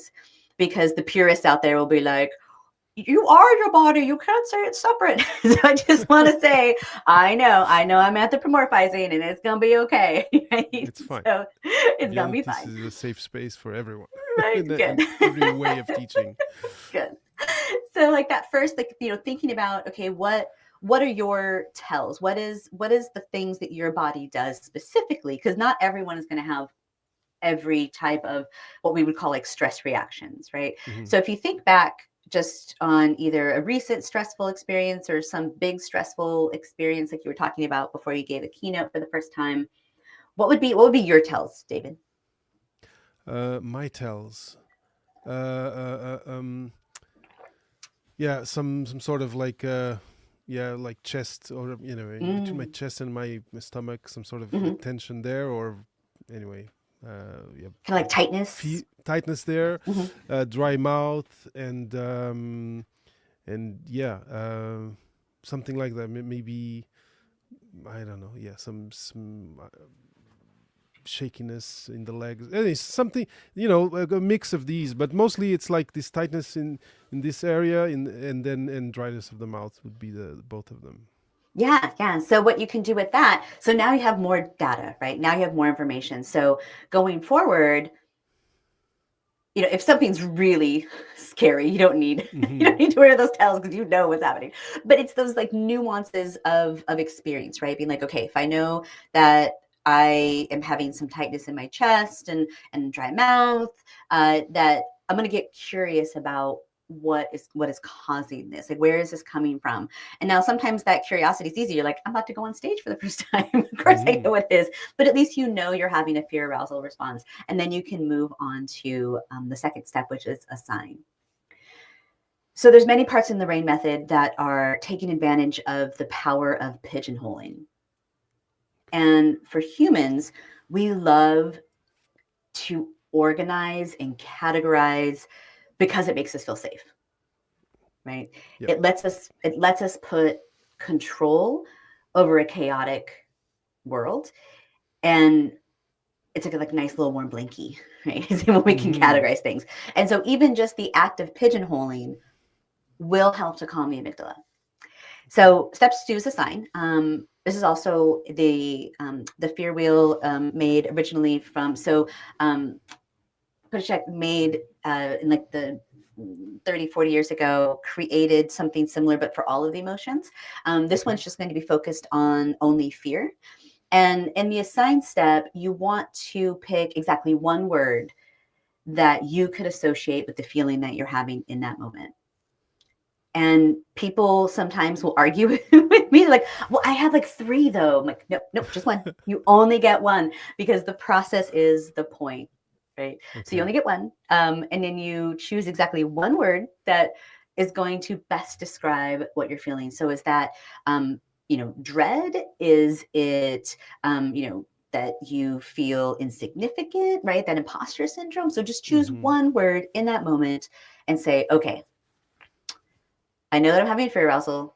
because the purists out there will be like, you are your body, you can't say it's separate. So I just want to say, I know I'm anthropomorphizing, and it's going to be okay. Right? It's fine. So it's going to Beyond be this fine. is a safe space for everyone Right? in Good. every way of teaching. Good. So like that first, like, thinking about, okay, what are your tells? What is the things that your body does specifically? Because not everyone is going to have every type of what we would call like stress reactions, right? Mm-hmm. So if you think back just on either a recent stressful experience or some big stressful experience, like you were talking about before you gave a keynote for the first time, what would be your tells, David? My tells. Uh, uh, uh, um, yeah, some sort of like yeah, like chest, or between my Mm, chest and my stomach, some sort of hmm. like tension there, or anyway, yeah, Kind of like tightness. tightness there, Hmm. dry mouth, and yeah, something like that. Maybe I don't know. Yeah, some shakiness in the legs. It's something, a mix of these, but mostly it's like this tightness in this area, and dryness of the mouth would be the both of them. Yeah. So what you can do with that, so now you have more data, right? Now you have more information. So going forward, if something's really scary, you don't need you Hmm. don't need to wear those tells because you know what's happening. But it's those like nuances of experience, right? Being like, okay, if I know that I am having some tightness in my chest and dry mouth, that I'm going to get curious about what is causing this, like where is this coming from. And now sometimes that curiosity is easy. You're like, I'm about to go on stage for the first time. Of course I Hmm. know what it is, but at least you're having a fear arousal response, and then you can move on to the second step, which is assign. So there's many parts in the RAIN method that are taking advantage of the power of pigeonholing. And for humans, we love to organize and categorize because it makes us feel safe, right? Yep. It lets us put control over a chaotic world, and it's like a nice little warm blankie, right? When we can Hmm. categorize things. And so even just the act of pigeonholing will help to calm the amygdala. Okay. So steps 2 is assign. This is also the fear wheel, made originally from, so Project made in like the 30, 40 years ago created something similar, but for all of the emotions. This one's just going to be focused on only fear. And in the assigned step, you want to pick exactly one word that you could associate with the feeling that you're having in that moment. And people sometimes will argue with me, like, well, I have like 3 though. I'm like, nope, just one. You only get one, because the process is the point, right? So you only get one. And then you choose exactly one word that is going to best describe what you're feeling. So is that, dread? Is it, that you feel insignificant, right? That imposter syndrome. So just choose one word in that moment and say, okay, I know that I'm having a fear arousal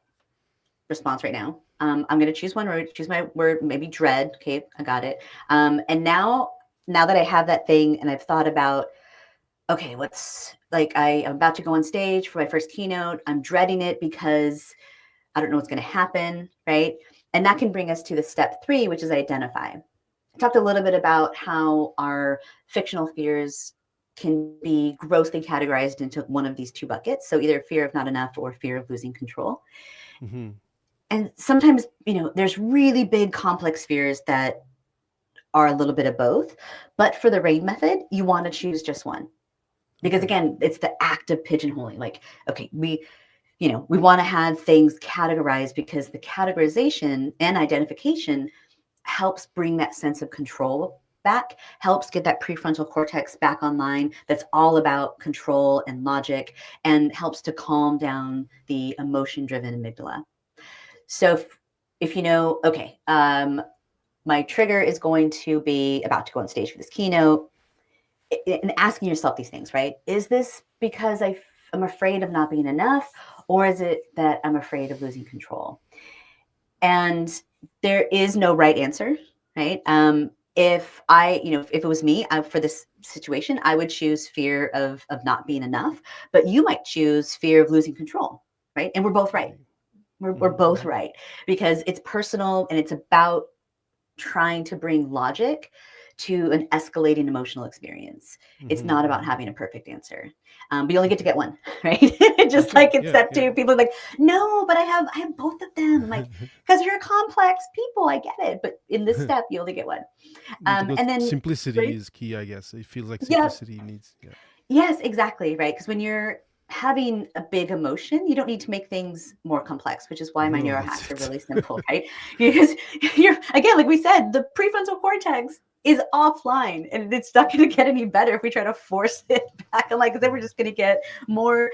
response right now. I'm going to choose one word, choose my word, maybe dread. Okay, I got it. And now that I have that thing and I've thought about, okay, what's like, I'm about to go on stage for my first keynote. I'm dreading it because I don't know what's going to happen, right? And that can bring us to the step 3, which is identify. I talked a little bit about how our fictional fears can be grossly categorized into one of these 2 buckets. So either fear of not enough or fear of losing control. And sometimes, there's really big complex fears that are a little bit of both. But for the RAIN method, you want to choose just one. Because again, it's the act of pigeonholing. Like, okay, we want to have things categorized because the categorization and identification helps bring that sense of control back, helps get that prefrontal cortex back online. That's all about control and logic, and helps to calm down the emotion-driven amygdala. So if you know, okay, my trigger is going to be about to go on stage for this keynote, and asking yourself these things, right? Is this because I'm afraid of not being enough, or is it that I'm afraid of losing control? And there is no right answer, right? If it was me for this situation, I would choose fear of not being enough, but you might choose fear of losing control, right? And we're both right. We're both right, because it's personal and it's about trying to bring logic to an escalating emotional experience. It's not about having a perfect answer, but you only get to get one, right? Just like in step 2, people are like, no, but I have both of them. I'm like, because you're complex people, I get it. But in this step, you only get one. And then simplicity is key, I guess. It feels like simplicity needs. Yes, exactly, right. Because when you're having a big emotion, you don't need to make things more complex, which is why my neurohacks are really simple, right? Because you're, again, like we said, the prefrontal cortex is offline, and it's not going to get any better if we try to force it back online, because then we're just going to get more,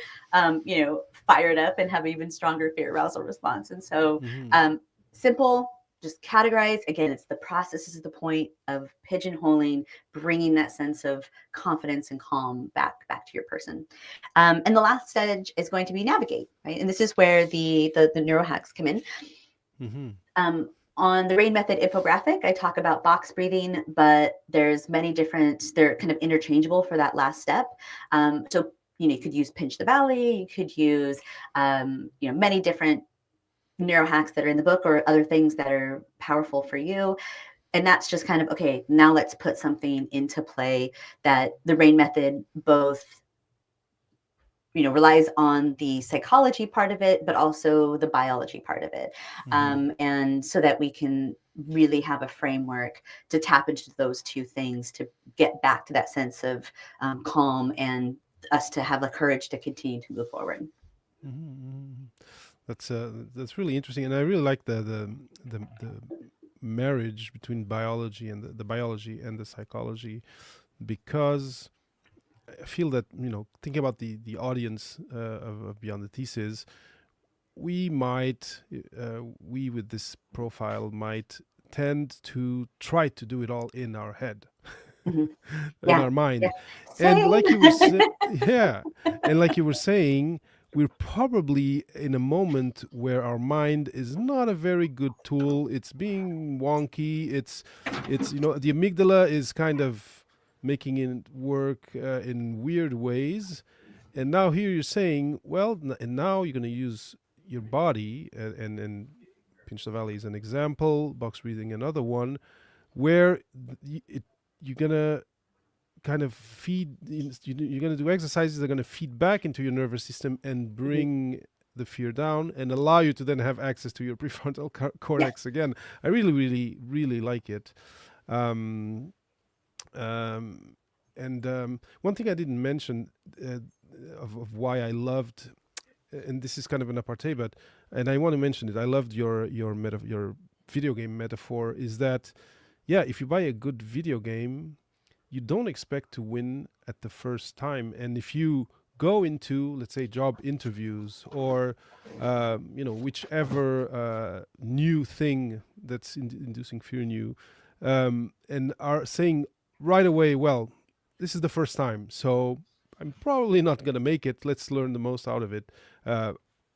fired up and have even stronger fear arousal response. And so, simple. Just categorize. Again, it's the process is the point of pigeonholing, bringing that sense of confidence and calm back to your person. And the last stage is going to be navigate, right? And this is where the neurohacks come in. On the RAIN method infographic, I talk about box breathing, but there's many different, they're kind of interchangeable for that last step. So, you could use pinch the belly, you could use, many different neurohacks that are in the book, or other things that are powerful for you. And that's just kind of, okay, now let's put something into play that the RAIN method both, relies on the psychology part of it, but also the biology part of it. And so that we can really have a framework to tap into those 2 things to get back to that sense of calm, and us to have the courage to continue to move forward. That's really interesting, and I really like the marriage between biology and the biology and the psychology, because I feel that thinking about the audience of Beyond the Thesis, we with this profile might tend to try to do it all in our head, in our mind, and like you were and like you were saying, we're probably in a moment where our mind is not a very good tool. It's being wonky. It's the amygdala is kind of making it work in weird ways. And now here you're saying, well, and now you're going to use your body, and pinch the valley is an example, box breathing another one, where you're going to kind of you're going to do exercises that are going to feed back into your nervous system and bring the fear down and allow you to then have access to your prefrontal cortex again. I really, really, really like it. One thing I didn't mention of why I loved, and this is kind of an apartheid, and I want to mention it. I loved your video game metaphor. Is that, yeah, if you buy a good video game, you don't expect to win at the first time, and if you go into, let's say, job interviews or whichever new thing that's inducing fear in you, and are saying right away, well, this is the first time, so I'm probably not going to make it. Let's learn the most out of it.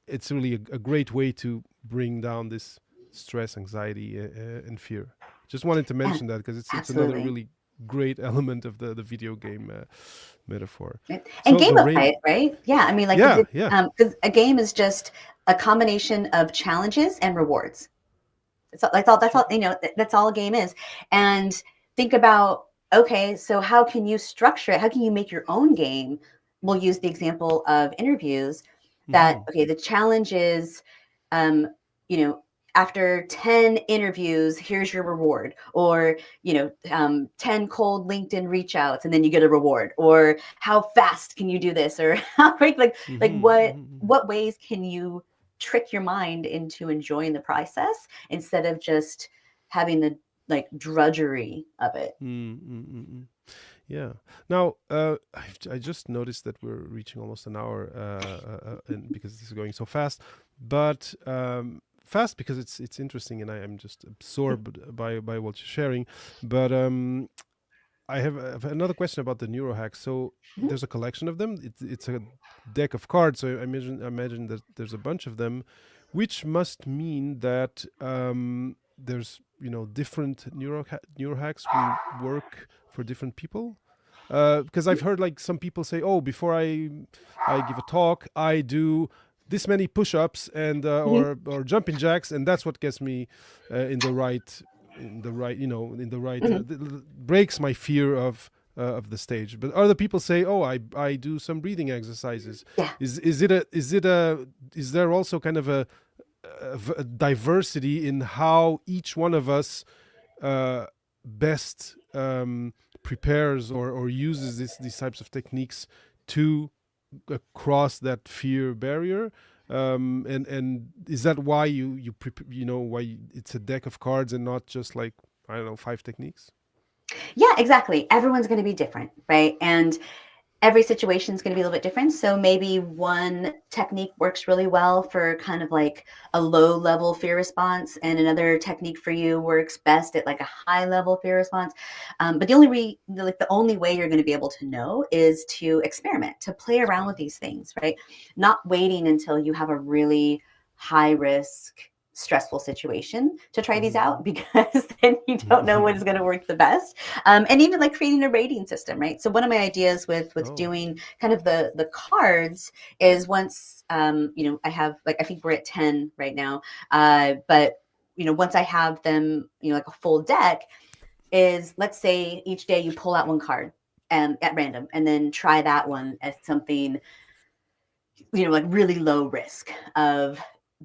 It's really a great way to bring down this stress, anxiety, and fear. Just wanted to mention that because it's another really great element of the video game metaphor. And gamify it, right? Yeah, I mean, like, because a game is just a combination of challenges and rewards. That's all. That's all a game is. And think about, okay, so how can you structure it? How can you make your own game? We'll use the example of interviews. That okay, the challenge is, after 10 interviews, here's your reward, or 10 cold LinkedIn reach outs, and then you get a reward, or how fast can you do this, or how what ways can you trick your mind into enjoying the process instead of just having the drudgery of it. Yeah. Now, I just noticed that we're reaching almost an hour, and because this is going so fast, but fast because it's interesting, and I am just absorbed by what you're sharing. But I have another question about the Neurohacks. So there's a collection of them. It's a deck of cards. So I imagine that there's a bunch of them, which must mean that there's different neurohacks will work for different people. Because I've heard some people say, oh, before I give a talk, I do this many push-ups and or jumping jacks, and that's what gets me in the right breaks my fear of the stage. But other people say, oh, I do some breathing exercises. Yeah. Is there also kind of a diversity in how each one of us best prepares or uses these types of techniques to cross that fear barrier, and is that why you why it's a deck of cards and not just 5 techniques? Yeah, exactly. Everyone's going to be different, right? And every situation is going to be a little bit different. So maybe one technique works really well for kind of like a low level fear response, and another technique for you works best at like a high level fear response. But the only way you're going to be able to know is to experiment, to play around with these things, right? Not waiting until you have a really high risk, stressful situation to try these out, because then you don't know what is going to work the best. And even creating a rating system, right? So one of my ideas with doing kind of the cards is, once I have I think we're at 10 right now, but once I have them a full deck, is, let's say each day you pull out one card at random, and then try that one as something really low risk of.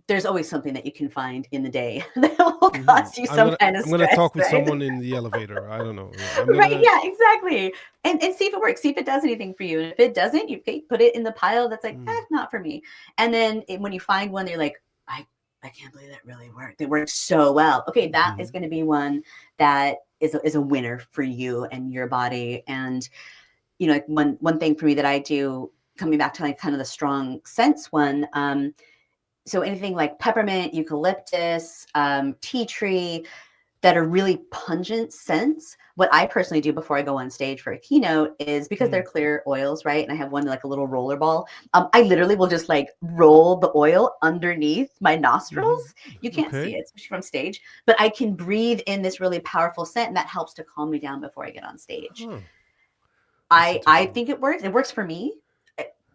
There's always something that you can find in the day that will cause you some kind of stress. I'm going to talk with someone in the elevator. I don't know. Yeah, exactly. And see if it works. See if it does anything for you. And if it doesn't, you put it in the pile that's not for me. And then when you find one, you're like, I can't believe that really worked. It worked so well. Okay, that is going to be one that is a winner for you and your body. And one thing for me that I do, coming back to kind of the strong sense one, so anything like peppermint, eucalyptus, tea tree, that are really pungent scents. What I personally do before I go on stage for a keynote is, because they're clear oils, right? And I have one a little roller ball. I literally will just roll the oil underneath my nostrils. You can't see it, especially from stage, but I can breathe in this really powerful scent, and that helps to calm me down before I get on stage. I think it works. It works for me,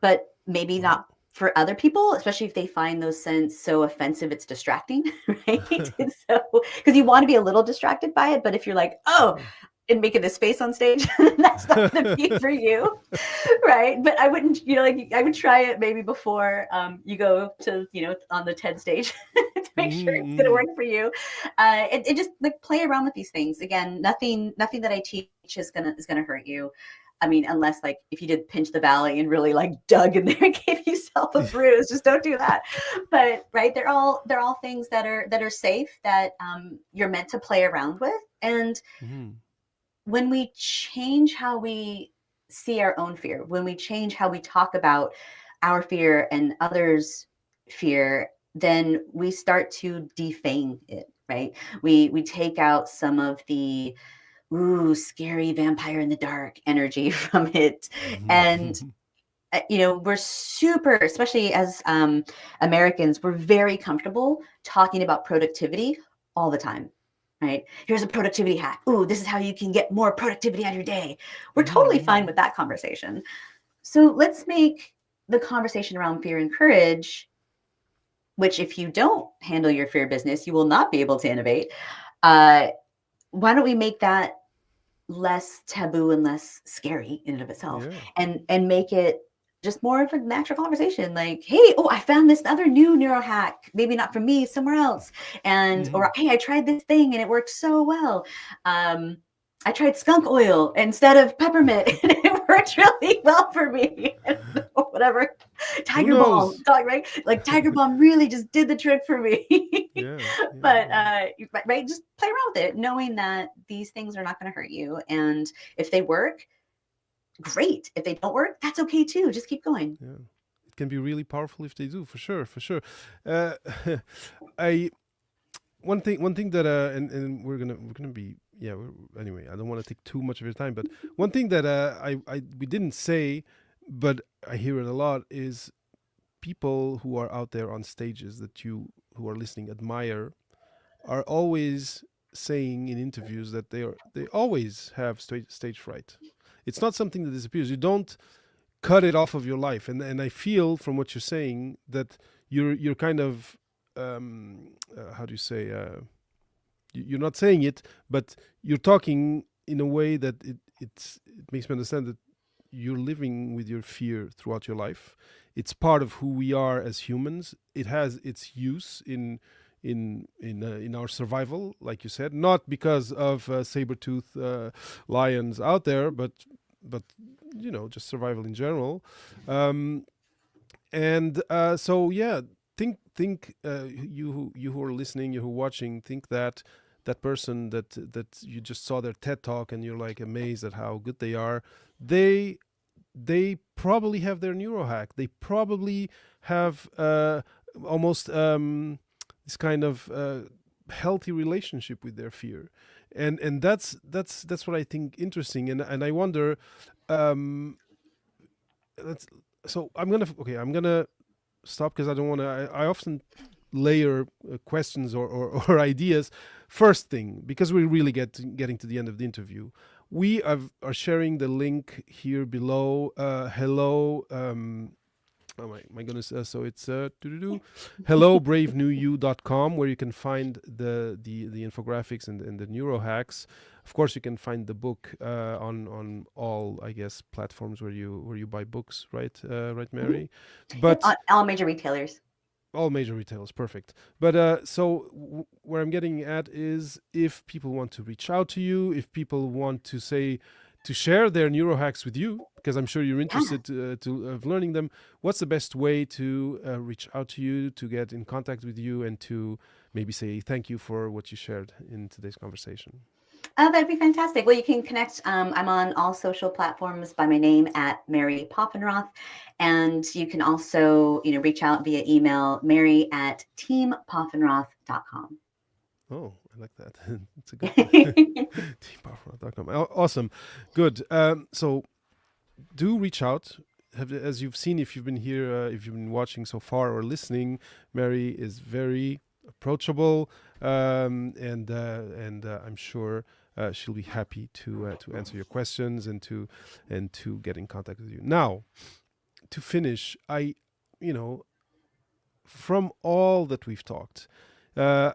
but maybe not for other people, especially if they find those scents so offensive it's distracting, right? So, because you want to be a little distracted by it, but if you're like, oh, and making this face on stage, that's not going to be for you, right? But I wouldn't, like I would try it maybe before you go to, on the TED stage to make sure it's going to work for you. And just like play around with these things. Again, nothing that I teach is gonna hurt you. I mean, unless like if you did Pinch the Valley and really like dug in there and gave yourself a bruise, just don't do that. But right, they're all things that are safe, that you're meant to play around with. And when we change how we see our own fear, when we change how we talk about our fear and others' fear, then we start to defame it, right? We take out some of the scary vampire in the dark energy from it. And we're super, especially as Americans, we're very comfortable talking about productivity all the time, right? Here's a productivity hack. Ooh, this is how you can get more productivity out of your day. We're totally fine with that conversation. So let's make the conversation around fear and courage, which if you don't handle your fear business, you will not be able to innovate. Why don't we make that less taboo and less scary in and of itself, and make it just more of a natural conversation? Like, hey, I found this other new neurohack, maybe not from me, somewhere else. And, or, hey, I tried this thing and it worked so well. I tried skunk oil instead of peppermint and it worked really well for me. Whatever. Tiger Balm, right? Like Tiger Balm really just did the trick for me. But right, just play around with it, knowing that these things are not going to hurt you. And if they work, great. If they don't work, that's okay too. Just keep going. Yeah, it can be really powerful if they do, for sure. One thing that and we're gonna be anyway, I don't want to take too much of your time, but one thing that we didn't say, but I hear it a lot, is people who are out there on stages that you who are listening admire are always saying in interviews that they always have stage fright. It's not something that disappears. You don't cut it off of your life, and I feel from what you're saying that you're kind of how do you say, you're not saying it, but you're talking in a way that it makes me understand that you're living with your fear throughout your life. It's part of who we are as humans. It has its use in our survival, like you said, not because of saber-tooth lions out there, but just survival in general. So yeah, think you who are listening, you who are watching, think that person that you just saw their TED talk and you're like amazed at how good they are, they probably have their neurohack. They probably have almost this kind of healthy relationship with their fear, and that's what I think interesting, and I wonder. So I'm gonna stop because I don't want to. I often layer questions or ideas. First thing, because we're really getting to the end of the interview, we are sharing the link here below. Hello. Oh my goodness! So it's hellobravenewYou.com, where you can find the infographics and the neurohacks. Of course, you can find the book on all, I guess, platforms where you buy books, right? Right, Mary? But all major retailers. All major retailers, perfect. But so where I'm getting at is, if people want to reach out to you, if people want to share their neurohacks with you, because I'm sure you're interested of learning them, what's the best way to reach out to you, to get in contact with you, and to maybe say thank you for what you shared in today's conversation? That'd be fantastic. Well, you can connect. I'm on all social platforms by my name at Mary Poffenroth. And you can also, reach out via email, mary@teampoffenroth.com. Oh, I like that. It's a good teampoffenroth.com. Awesome. Good. So do reach out. As you've seen, if you've been here, if you've been watching so far or listening, Mary is very approachable, and I'm sure she'll be happy to answer your questions and to get in contact with you. Now, to finish, from all that we've talked, I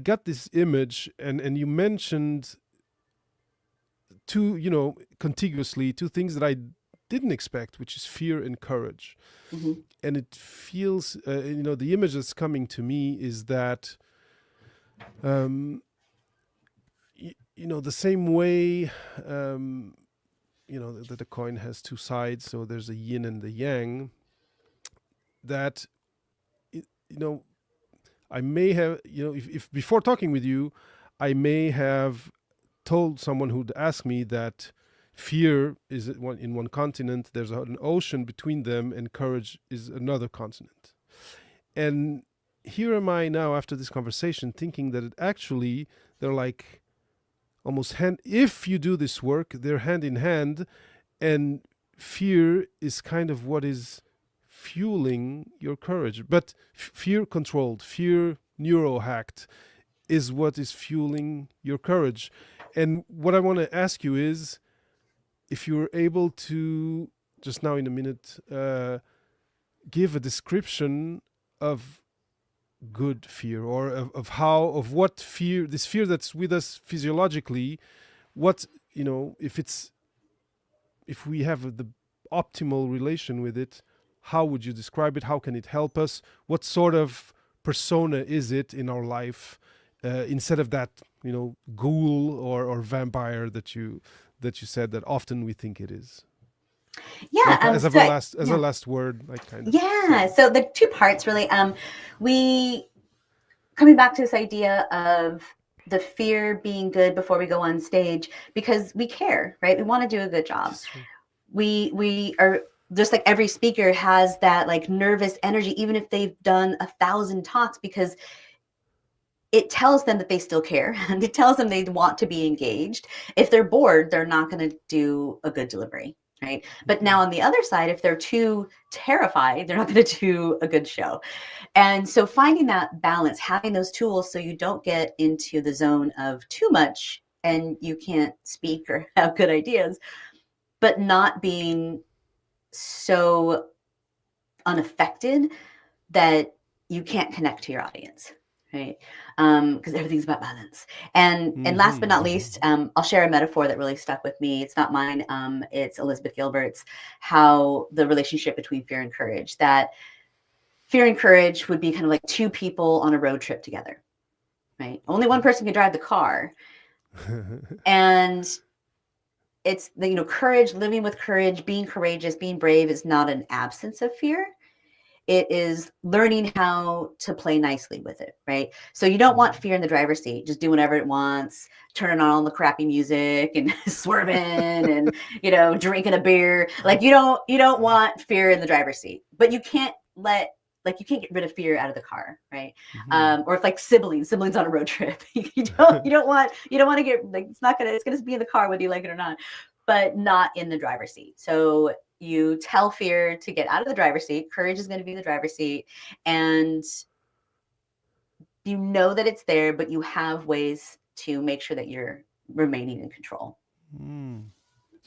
got this image, and you mentioned two, contiguously, two things that I didn't expect, which is fear and courage. Mm-hmm. And it feels, the image that's coming to me is that, the same way, that the coin has two sides, so there's a yin and the yang, that, I may have, if before talking with you, I may have told someone who'd asked me that fear is in one continent, there's an ocean between them, and courage is another continent. And here am I now, after this conversation, thinking that they're like almost if you do this work, they're hand in hand, and fear is kind of what is fueling your courage. But fear controlled, fear neurohacked is what is fueling your courage. And what I want to ask you is, if you're able to, just now in a minute, give a description of good fear, or of what fear, this fear that's with us physiologically, what, if we have the optimal relation with it, how would you describe it? How can it help us? What sort of persona is it in our life, instead of that, ghoul or vampire that you said that often we think it is? Yeah. As a last word, I kind of. Yeah. So the two parts really. We coming back to this idea of the fear being good before we go on stage, because we care, right? We want to do a good job. We are just like every speaker has that like nervous energy, even if they've done 1,000 talks, because it tells them that they still care, and it tells them they want to be engaged. If they're bored, they're not going to do a good delivery, right? But now on the other side, if they're too terrified, they're not going to do a good show. And so finding that balance, having those tools so you don't get into the zone of too much and you can't speak or have good ideas, but not being so unaffected that you can't connect to your audience, right? Because everything's about balance. And last but not least, I'll share a metaphor that really stuck with me. It's not mine. It's Elizabeth Gilbert's, how the relationship between fear and courage, that fear and courage would be kind of like two people on a road trip together, right? Only one person can drive the car. And it's the, courage, living with courage, being courageous, being brave is not an absence of fear. It is learning how to play nicely with it, right? So you don't want fear in the driver's seat, just do whatever it wants, turning on all the crappy music and swerving and, drinking a beer. Like you don't want fear in the driver's seat, but you can't get rid of fear out of the car, right? Or if like siblings on a road trip, you don't want to get like, it's gonna be in the car whether you like it or not, but not in the driver's seat. So you tell fear to get out of the driver's seat. Courage is going to be in the driver's seat, and you know that it's there, but you have ways to make sure that you're remaining in control. So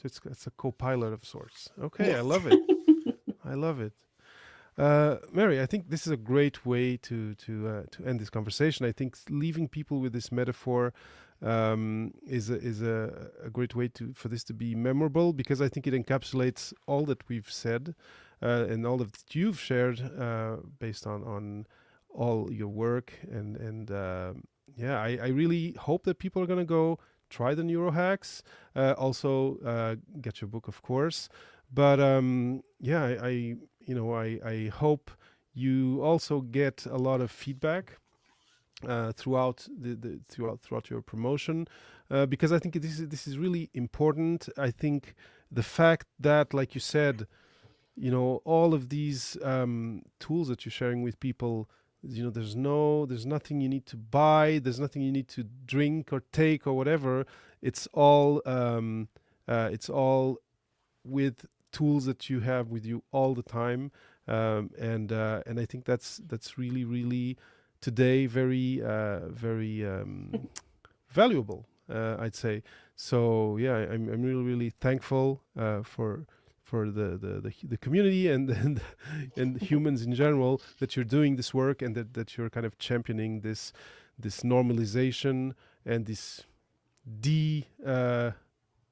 it's a co-pilot of sorts. Okay, Yes. I love it. I love it. Mary, I think this is a great way to end this conversation. I think leaving people with this metaphor is a great way for this to be memorable, because I think it encapsulates all that we've said and all that you've shared based on all your work. And I really hope that people are going to go try the Neurohacks. Also, get your book, of course. But I hope you also get a lot of feedback throughout throughout your promotion, because I think this is really important. I think the fact that, like you said, all of these tools that you're sharing with people, there's nothing you need to buy, there's nothing you need to drink or take or whatever. It's all with tools that you have with you all the time, and I think that's really, really today very valuable, I'd say. So yeah, I'm really, really thankful for the community and humans in general, that you're doing this work, and that you're kind of championing this normalization and this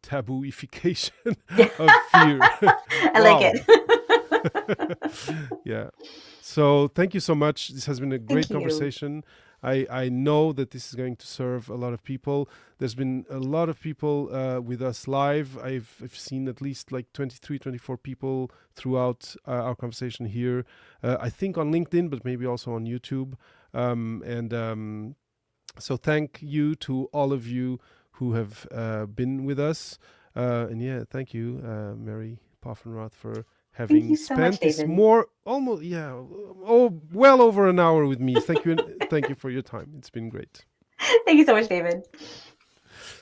tabooification Yeah. of fear. I like Wow. it. Yeah. So thank you so much. This has been a great Thank you. conversation. I know that this is going to serve a lot of people. There's been a lot of people with us live. I've seen at least like 23, 24 people throughout our conversation here. I think on LinkedIn, but maybe also on YouTube. So thank you to all of you who have been with us. And yeah, thank you, Mary Poffenroth, for having you so much, spent this David. well over an hour with me. Thank you, and thank you for your time. It's been great. Thank you so much, David.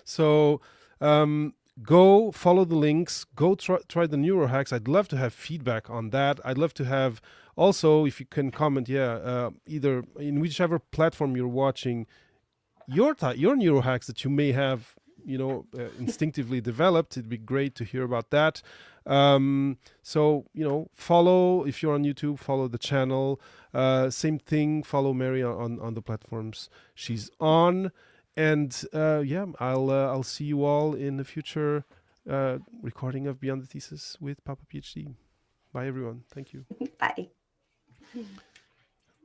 So go follow the links. Go try the Neurohacks. I'd love to have feedback on that. I'd love to have also, if you can comment, either in whichever platform you're watching, your neurohacks that you may have instinctively developed. It'd be great to hear about that. So follow, if you're on YouTube, follow the channel. Same thing, follow Mary on the platforms she's on. And I'll see you all in the future recording of Beyond the Thesis with Papa PhD. Bye everyone. Thank you. Bye.